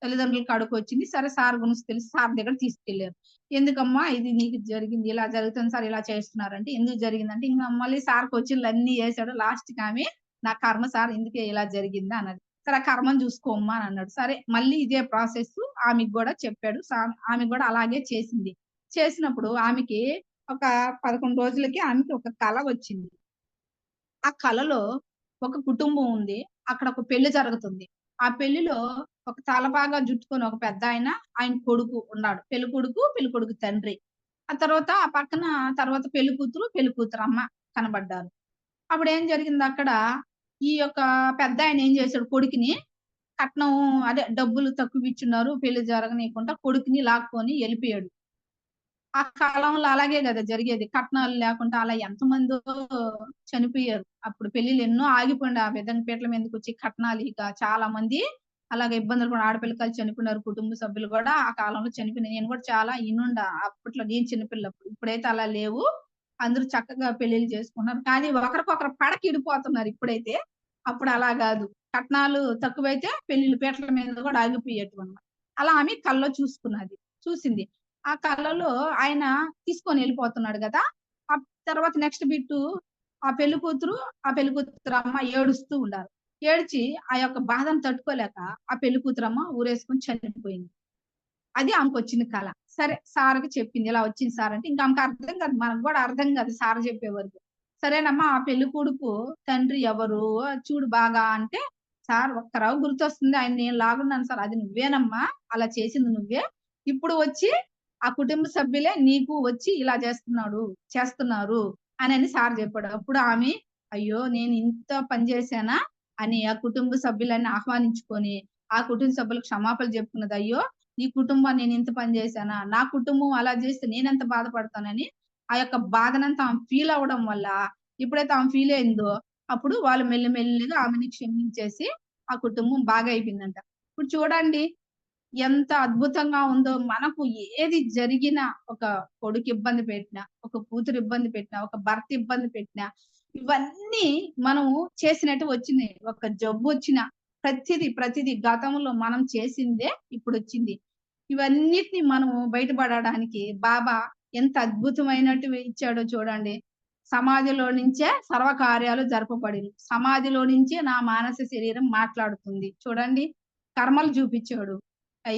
తల్లిదండ్రుల కాడికొచ్చింది. సరే సార్ గురించి తెలిసి సార్ దగ్గరికి తీసుకెళ్లారు. ఎందుకమ్మా ఇది నీకు జరిగింది? ఇలా జరుగుతుంది సార్ ఇలా చేస్తున్నారంటే, ఎందుకు జరిగిందంటే ఇంక మళ్ళీ సార్‌కొచ్చిళ్ళన్నీ చేసాడు. లాస్ట్‌కి ఆమె నా కర్మ సార్ ఇందుకే ఇలా జరిగింది అన్నది. సరే ఆ కర్మను చూసుకోమ్మా అని అన్నాడు. సరే మళ్ళీ ఇదే ప్రాసెస్ ఆమెకి గూడా చెప్పాడు. ఆమె గూడా అలాగే చేసింది. చేసినప్పుడు ఆమెకి ఒక 11 రోజులకి ఆమెకి ఒక కల వచ్చింది. ఆ కలలో ఒక కుటుంబం ఉంది. అక్కడ ఒక పెళ్లి జరుగుతుంది. ఆ పెళ్లిలో ఒక తలపాగా జుట్టుకొని ఒక పెద్దాయన, ఆయన కొడుకు ఉన్నాడు. పెళ్ళికొడుకు తండ్రి. ఆ తర్వాత ఆ పక్కన తర్వాత పెళ్లి కూతురు అమ్మ కనబడ్డారు. అప్పుడేం జరిగిందక్కడ, ఈ యొక్క పెద్దాయన ఏం చేసాడు కొడుకుని కట్నం అదే డబ్బులు తక్కువిచ్చున్నారు. పెళ్లి జరగనీయకుండా కొడుకుని లాక్కొని ఎళ్ళిపోయాడు. ఆ కాలంలో అలాగే గదా జరిగేది. కట్నాలు లేకుండా అలా ఎంతమందో చనిపోయారు. అప్పుడు పెళ్ళిళ్ళు ఎన్నో ఆగిపోయిండు. ఆ విధంగా పీటల మీదకొచ్చి కట్నాలు ఇక చాలా మంది అలాగే ఇబ్బందులు కూడా ఆడపిల్లకాయలు చనిపోయినారు. కుటుంబ సభ్యులు గూడా ఆ కాలంలో చనిపోయినాయి. నేను గూడా చాలా ఇనుండా అప్పట్లో నేను చిన్న పిల్లప్పుడు. ఇప్పుడైతే అలా లేవు. అందరూ చక్కగా పెళ్లిళ్లు చేసుకుంటున్నారు. కానీ ఒకరికొకరు పడకిడిపోతున్నారు ఇప్పుడైతే. అప్పుడు అలా గాదు. కట్నాలు తక్కువైతే పెళ్ళిళ్ళు పీటల మీద గూడా ఆగిపోయేటివన్నమాట. అలా ఆమె కల్లో చూసింది. ఆ కలలో ఆయన తీసుకొనెళ్ళిపోతున్నాడు గదా! తర్వాత నెక్స్ట్ బిట్టు ఆ పెళ్లి కూతురు, ఆ పెళ్లి కూతురమ్మ ఏడుస్తూ ఉండారు. ఏడ్చి ఆ యొక్క బాధను తట్టుకోలేక ఆ పెళ్లి కూతురమ్మ ఊరేసుకొని చనిపోయింది. అది ఆమెకొచ్చిన కల. సరే సార్‌కి చెప్పింది. ఇలా వచ్చింది సార్ అంటే, ఇంక ఆమెకు అర్థం కాదు. మనకు గూడా అర్థం కాదు సార్ చెప్పే వరకు. సరేనమ్మా ఆ పెళ్లి కొడుకు తండ్రి ఎవరు? చూడు బాగా అంటే, సార్ ఒక్కరావు గుర్తొస్తుంది. ఆయన నేను లాగున్నాను సార్. అది నువ్వేనమ్మా! అలా చేసింది నువ్వే. ఇప్పుడు వచ్చి ఆ కుటుంబ సభ్యులే నీకు వచ్చి ఇలా చేస్తున్నారు అనని సార్ చెప్పాడు. అప్పుడు ఆమె, అయ్యో! నేను ఇంత పని చేశానా? అని ఆ కుటుంబ సభ్యులని ఆహ్వానించుకొని, ఆ కుటుంబ సభ్యులకు క్షమాపణలు చెప్పుకున్నది. అయ్యో! ఈ కుటుంబాన్ని నేనింత పని జేశానా? నా కుటుంబం అలా జేస్తే నేనెంత బాధపడతానని, ఆ యొక్క బాధనంతా ఆమె ఫీల్ అవ్వడం వల్ల, ఎప్పుడైతే ఆమె ఫీల్ అయిందో, అప్పుడు వాళ్ళు మెల్లిగా ఆమెని క్షమించేసి, ఆ కుటుంబం బాగా అయిపోయిందంట. ఇప్పుడు చూడండి ఎంత అద్భుతంగా ఉందో మనకు ఏది జరిగినా ఒక కొడుకు ఇబ్బంది పెట్టినా, ఒక కూతురు ఇబ్బంది పెట్టినా, ఒక భర్త ఇబ్బంది పెట్టినా, ఇవన్నీ మనము చేసినట్టు వచ్చినాయి. ఒక జబ్బొచ్చినా ప్రతిది గతంలో మనం చేసిందే ఇప్పుడొచ్చింది. ఇవన్నిటిని మనము బయటపడడానికి బాబా ఎంత అద్భుతమైనటివి ఇచ్చాడో చూడండి. సమాధిలో నుంచే సర్వకార్యాలు జరపబడిను. సమాధిలో నుంచే నా మానస శరీరం మాట్లాడుతుంది. చూడండి కర్మలు చూపిచ్చాడు.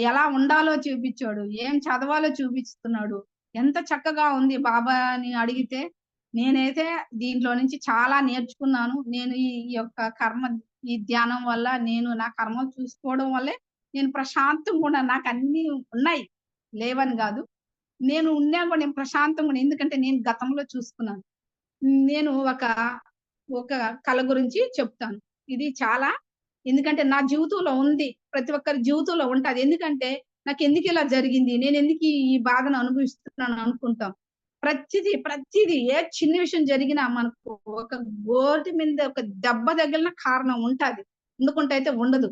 ఎలా ఉండాలో చూపిచ్చాడు. ఏం చదవాలో చూపిస్తున్నాడు. ఎంత చక్కగా ఉంది బాబా అని అడిగితే, నేనైతే దీంట్లో నుంచి చాలా నేర్చుకున్నాను. నేను ఈ యొక్క ఈ ధ్యానం వల్ల నేను నా కర్మలు చూసుకోవడం వల్లే నేను ప్రశాంతంగున్నాను. నాకన్నీ ఉన్నాయి. లేవని గాదు. నేను ఉన్నా గూడా నేను ప్రశాంతంగున్నా. ఎందుకంటే నేను గతంలో చూసుకున్నాను. నేను ఒక కళ గురించి చెప్తాను. ఇది చాలా ఎందుకంటే నా జీవితంలో ఉంది. ప్రతి ఒక్కరి జీవితంలో ఉంటది. ఎందుకంటే నాకెందుకిలా జరిగింది? నేనెందుకు ఈ బాధను అనుభవిస్తున్నాను అనుకుంటాం. ప్రతిది ఏ చిన్న విషయం జరిగినా మనకు ఒక గోటి మీద ఒక దెబ్బ తగిలిన కారణం ఉంటది. ఉండకుంటే అయితే ఉండదు.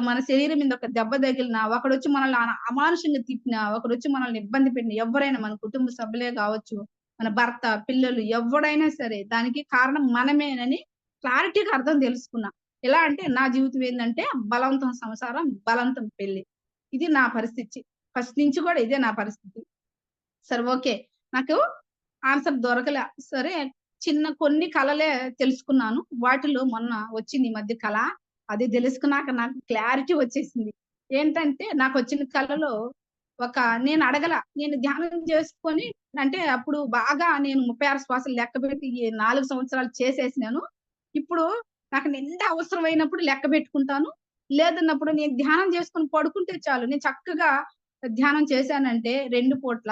మన శరీరం మీద ఒక దెబ్బ తగిలినా, ఒకడొచ్చి మనల్ని అమానుషంగా తిట్టినా, ఒకడొచ్చి మనల్ని ఇబ్బంది పెట్టినా ఎవ్వరైనా మన కుటుంబ సభ్యులే గావచ్చు, మన భర్త, పిల్లలు ఎవ్వడైనా సరే దానికి కారణం మనమేనని క్లారిటీగా అర్థం తెలుసుకున్నా. ఎలా అంటే నా జీవితం ఏందంటే బలవంతం సంసారం, బలవంతం పెళ్లి. ఇది నా పరిస్థితి. ఫస్ట్ నుంచి గూడా ఇదే నా పరిస్థితి. సరే ఓకే. నాకు ఆన్సర్ దొరకలే. సరే కొన్ని కలలే తెలుసుకున్నాను. వాటిలో మొన్న వచ్చింది ఈ మధ్య కల. అది తెలుసుకున్నాక నాకు క్లారిటీ వచ్చేసింది. ఏంటంటే నాకొచ్చిన కలలో ఒక నేను అడగల. నేను ధ్యానం చేసుకొని అంటే అప్పుడు బాగా నేను 36 శ్వాసలు లెక్కబెట్టి ఈ 4 సంవత్సరాలు చేసేసినాను. ఇప్పుడు నాకు నిండా అవసరమైనప్పుడు లెక్క పెట్టుకుంటాను. లేదన్నప్పుడు నేను ధ్యానం చేసుకొని పడుకుంటే చాలు. నేను చక్కగా ధ్యానం చేశానంటే 2 పూట్ల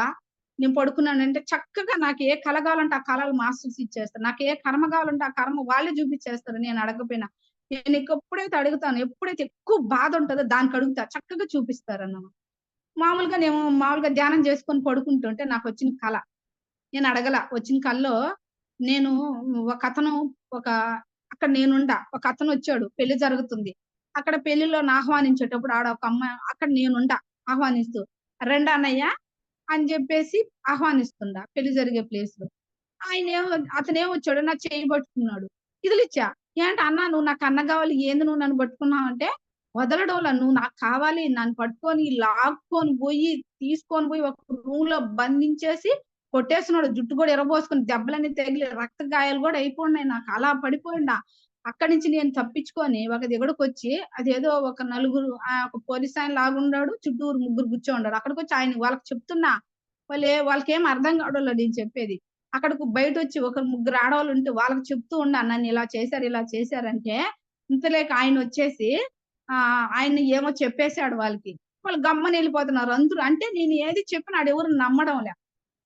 నేను పడుకున్నానంటే చక్కగా నాకు ఏ కల కావాలంటే ఆ కలలు మాస్టర్స్ ఇచ్చేస్తారు. నాకు ఏ కర్మ కావాలంటే ఆ కర్మ వాళ్ళే చూపించేస్తారు నేను అడగకపోయినా. నేను ఎప్పుడైతే అడుగుతానో, ఎప్పుడైతే ఎక్కువ బాధ ఉంటదో దానికి అడుగుతా చక్కగా చూపిస్తారన్నమాట. మామూలుగా ధ్యానం చేసుకొని పడుకుంటుంటే నాకొచ్చిన కల. నేను అడగల. వచ్చిన కల్లో నేను ఒకతను ఒక అక్కడ నేనుండా. ఒకతనొచ్చాడు. పెళ్లి జరుగుతుంది. అక్కడ పెళ్లిలోని ఆహ్వానించేటప్పుడు ఆడ ఒక అమ్మాయి అక్కడ నేనుండా ఆహ్వానిస్తూ. "రండి అన్నయ్య" అని జెప్పేసి ఆహ్వానిస్తుండా పెళ్లి జరిగే ప్లేస్‌లో. అతనేమొచ్చాడు నా చెయ్యి పట్టుకున్నాడు. ఇదిలిచ్చా. "ఏంటి అన్న నువ్వు నాకు అన్న గావాలి. ఏంది నువ్వు నన్ను పట్టుకున్నావంటే" వదలడంలా. "నువ్వు నాకు కావాలి. నన్ను పట్టుకొని లాక్కొని బోయి, తీసుకొని బోయి ఒక రూమ్‌లో బంధించేసి కొట్టేస్తున్నాడు. జుట్టు గూడా ఇరబోసుకొని దెబ్బలన్నీ తగిలి రక్త గాయాలు గూడా అయిపోయినాయి నాకు. అలా పడిపోయిండా. అక్కడి నుంచి నేను తప్పించుకొని ఒక దిగడకొచ్చి అదేదో ఒక నలుగురు ఒక పోలీసాయన లాగున్నాడు. చుట్టూరు ముగ్గురు కూర్చోనుండారు. అక్కడికొచ్చి వాళ్ళకి చెప్తున్నా. వాళ్ళకేం అర్థం కావడంలా నేను చెప్పేది. అక్కడకు బయటొచ్చి ఒక ముగ్గురు ఆడవాళ్ళుంటే వాళ్ళకి చెప్తూ ఉన్నా. ఇలా చేశారంటే, ఇంతలోకి ఆయనొచ్చేసి ఆయన ఏమో చెప్పేసాడు వాళ్ళకి. వాళ్ళు గమ్మున ఎళ్ళిపోతున్నారు అందరూ. అంటే నేను ఏది చెప్పినా ఆడెవరు నమ్మడంలే.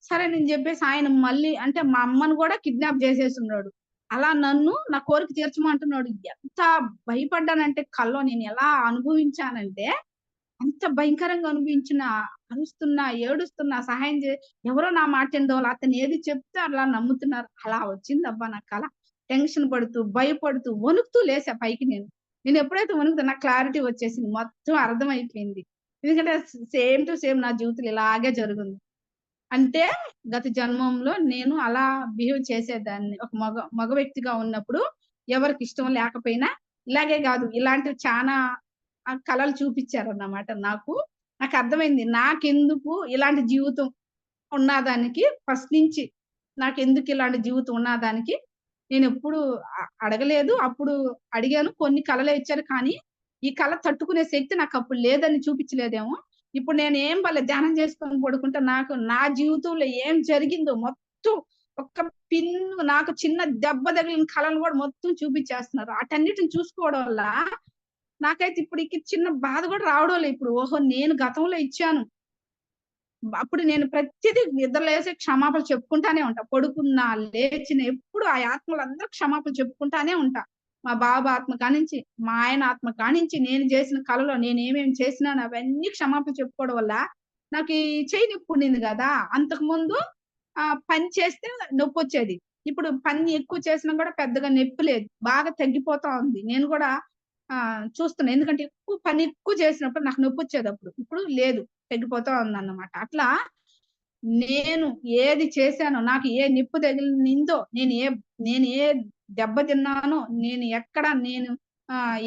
సరే నేను జెప్పేసి ఆయన మళ్ళీ అంటే మా అమ్మని గూడా కిడ్నాప్ జేసేసున్నాడు. అలా నన్ను నా కోరిక తీర్చమంటున్నాడు. ఎంత భయపడ్డానంటే కల్లో నేనెలా అనుభవించానంటే అంత భయంకరంగా అనిపించిన అరుస్తున్నా, ఏడుస్తున్నా, సహాయం ఎవరో నా మాట ఇనడోల అతను ఏది చెప్తే అలా నమ్ముతున్నారు. అలా వచ్చిందబ్బా నా కల. టెన్షన్ పడుతూ, భయపడుతూ, వణుకుతూ లేసా పైకి నేను. నేనెప్పుడైతే వణుకుతానో నాకు క్లారిటీ వచ్చేసింది. మొత్తం అర్థమైపోయింది. ఎందుకంటే సేమ్ టు సేమ్ నా జీవితంలో ఇలాగే జరిగింది. అంటే గత జన్మంలో నేను అలా బిహేవ్ చేసేదాన్ని. ఒక మగ వ్యక్తిగా ఉన్నప్పుడు ఎవరికిష్టం లేకపోయినా ఇలాగే గాదు ఇలాంటివి చానా కలలు చూపిచ్చారన్నమాట నాకు. నాకర్థమైంది. నాకెందుకు ఇలాంటి జీవితం ఉన్నదానికి ఫస్ట్ నుంచి నాకెందుకు ఇలాంటి జీవితం ఉన్నదానికి నేనెప్పుడు అడగలేదు. అప్పుడు అడిగాను. కొన్ని కలలే ఇచ్చారు. కానీ, ఈ కల తట్టుకునే శక్తి నాకప్పుడు లేదని చూపించలేదేమో. ఇప్పుడు నేనేం భలే ధ్యానం చేసుకొని పడుకుంటే నాకు నా జీవితంలో ఏం జరిగిందో మొత్తం ఒక్క పిన్ను నాకు చిన్న దెబ్బ తగిలిన కలను గూడా మొత్తం చూపించేస్తున్నారు. ఆటన్నిటిని చూసుకోవడం వల్ల నాకైతే ఇప్పటికి చిన్న బాధ గూడా రావడం లేదు ఇప్పుడు. ఓహో! నేను గతంలో ఇచ్చాను. అప్పుడు నేను ప్రతిదీ నిద్ర లేసి క్షమాపణలు చెప్పుకుంటానే ఉంటా. పడుకున్నా, లేచినా ఎప్పుడు ఆ ఆత్మలందరికి క్షమాపణలు చెప్పుకుంటానే ఉంటా. మా బాబు ఆత్మ కానించి, మా ఆయన ఆత్మ కానించి, నేను జేసిన కలలో నేనేమేమి చేసినానో అవన్నీ క్షమాపణలు చెప్పుకోవడం వల్ల నాకు ఈ చెయ్యి నొప్పి ఉండింది గదా! అంతకుముందు పని చేస్తే నొప్పొచ్చేది. ఇప్పుడు పని ఎక్కువ చేసినా గూడా పెద్దగా నొప్పి లేదు. బాగా తగ్గిపోతా ఉంది. నేను గూడా చూస్తున్నా. ఎందుకంటే పని ఎక్కువ చేసినప్పుడు నాకు నొప్పొచ్చేదప్పుడు. ఇప్పుడు లేదు. తగ్గిపోతా ఉందన్నమాట. అట్లా నేను ఏది చేశానో, నాకు ఏ నిప్పు తగిలినిందో, నేను ఏ దెబ్బ తిన్నానో, నేను ఎక్కడ నేను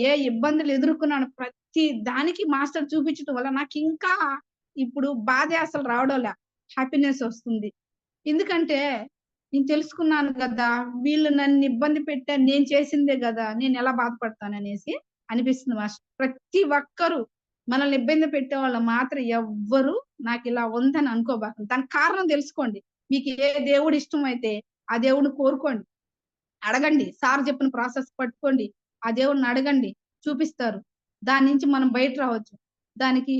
ఏ ఇబ్బందులు ఎదుర్కొన్నానో ప్రతి దానికి మాస్టర్ చూపించటం వల్ల నాకింకా ఇప్పుడు బాధే అసలు రావడంలా. హ్యాపీనెస్ ఒస్తుంది. ఎందుకంటే నేను తెలుసుకున్నాను గదా! వీళ్ళు నన్ను ఇబ్బంది పెట్టారు. నేను చేసిందే గదా! నేనెలా బాధపడతాననేసి అనిపిస్తుంది ప్రతి ఒక్కరు మనల్ని ఇబ్బంది పెట్టేవాళ్ళు మాత్రం ఎవ్వరు నాకిలా ఉందని అనుకోబాకండి. దానికి కారణం తెలుసుకోండి. మీకు ఏ దేవుడు ఇష్టమైతే ఆ దేవుడిని కోరుకోండి. అడగండి. సార్ చెప్పిన ప్రాసెస్ పట్టుకోండి. ఆ దేవుడిని అడగండి. చూపిస్తారు. దాని నుంచి మనం బయట రావచ్చు. దానికి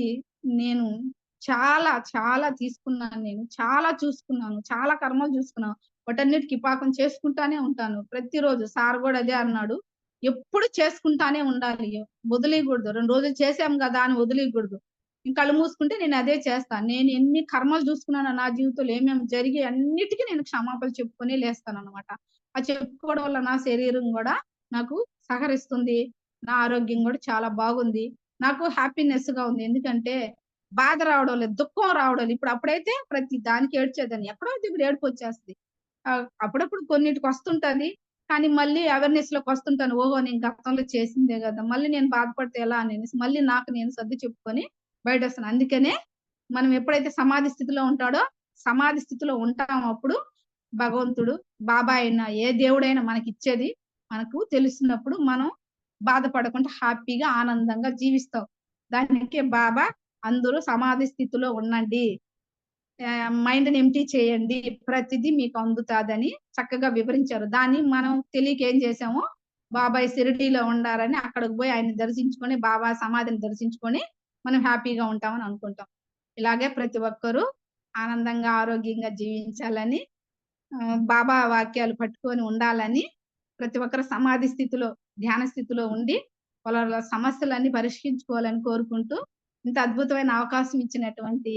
నేను చాలా, చాలా తీసుకున్నాను నేను. చాలా చూసుకున్నాను. చాలా కర్మలు చూసుకున్నాను. వాటన్నిటికి పాకం చేసుకుంటానే ఉంటాను. ప్రతిరోజు సార్ గూడా అదే అన్నాడు. ఎప్పుడు చేసుకుంటానే ఉండాలి. వదిలేయగూడదు. 2 రోజులు చేసాం గదా! అని వదిలేయగూడదు. కళ్ళు మూసుకుంటే నేను అదే చేస్తాను. నేను ఎన్ని కర్మలు చూసుకున్నానో నా జీవితంలో ఏమేమి జరిగాయి అన్నిటికి నేను క్షమాపణలు చెప్పుకొనే లేస్తాననమాట. చెప్పుకోవడం వల్ల నా శరీరం గూడా నాకు సహకరిస్తుంది. నా ఆరోగ్యం గూడా చాలా బాగుంది. నాకు హ్యాపీనెస్‌గా ఉంది. ఎందుకంటే బాధ రావడం లేదు. దుఃఖం రావడం లేదు. అప్పుడైతే ప్రతి దానికి ఏడ్చేదాన్ని. ఎక్కడో ఇప్పుడు ఏడుపొచ్చేస్తది. అప్పుడప్పుడు కొన్నిటికొస్తుంటది. కానీ మళ్ళీ అవేర్‌నెస్‌లోకొస్తుంటాను. ఓహో! నేను గతంలో చేసిందే గదా! మళ్ళీ నేను బాధపడితే ఎలా అనేసి మళ్ళీ నాకు నేను సర్ది చెప్పుకొని బయటొస్తాను. అందుకనే మనం ఎప్పుడైతే సమాధి స్థితిలో ఉంటాడో, సమాధి స్థితిలో ఉంటామో అప్పుడు భగవంతుడు, బాబా అయినా, ఏ దేవుడైనా మనకిచ్చేది మనకు తెలిసినప్పుడు మనం బాధపడకుండా హ్యాపీగా, ఆనందంగా జీవిస్తాం. దానికే బాబా అందరూ సమాధి స్థితిలో ఉండండి. మైండ్‌ని ఎంప్టీ చేయండి. ప్రతిదీ మీకు అందుతాదని చక్కగా వివరించారు. దాన్ని మనం తెలియక ఏం చేసాము, బాబాయ్ షిరిడీలో ఉండారని అక్కడికి పోయి ఆయన్ని దర్శించుకొని, బాబా సమాధిని దర్శించుకొని, మనం హ్యాపీగా ఉంటామని అనుకుంటాం. ఇలాగే ప్రతి ఒక్కరూ ఆనందంగా, ఆరోగ్యంగా జీవించాలని బాబా వాక్యాలు పట్టుకొని ఉండాలని, ప్రతి ఒక్కరు సమాధి స్థితిలో, ధ్యాన స్థితిలో ఉండి, వాళ్ళ సమస్యలన్నీ పరిష్కరించుకోవాలని కోరుకుంటూ, ఇంత అద్భుతమైన అవకాశం ఇచ్చినటువంటి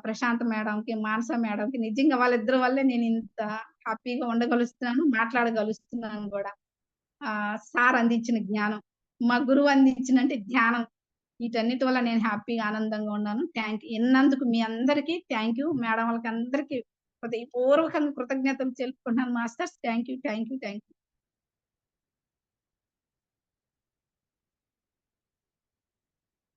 ప్రశాంత మేడంకి, మానస మేడంకి నిజంగా వాళ్ళిద్దరి వల్లే నేనింత హ్యాపీగా ఉండగలుస్తున్నాను, మాట్లాడగలుస్తున్నాను గూడా. సార్ అందించిన జ్ఞానం, మా గురువు అందించినంటే ధ్యానం. వీటన్నిటి వల్ల నేను హ్యాపీగా, ఆనందంగా ఉన్నాను. ఇన్నందుకు మీ అందరికీ థాంక్ యూ. మేడం వాళ్ళకందరికీ హృదయపూర్వకంగా కృతజ్ఞతలు తెలుపుకుంటున్నాను masters. Thank you. Thank you. Thank you.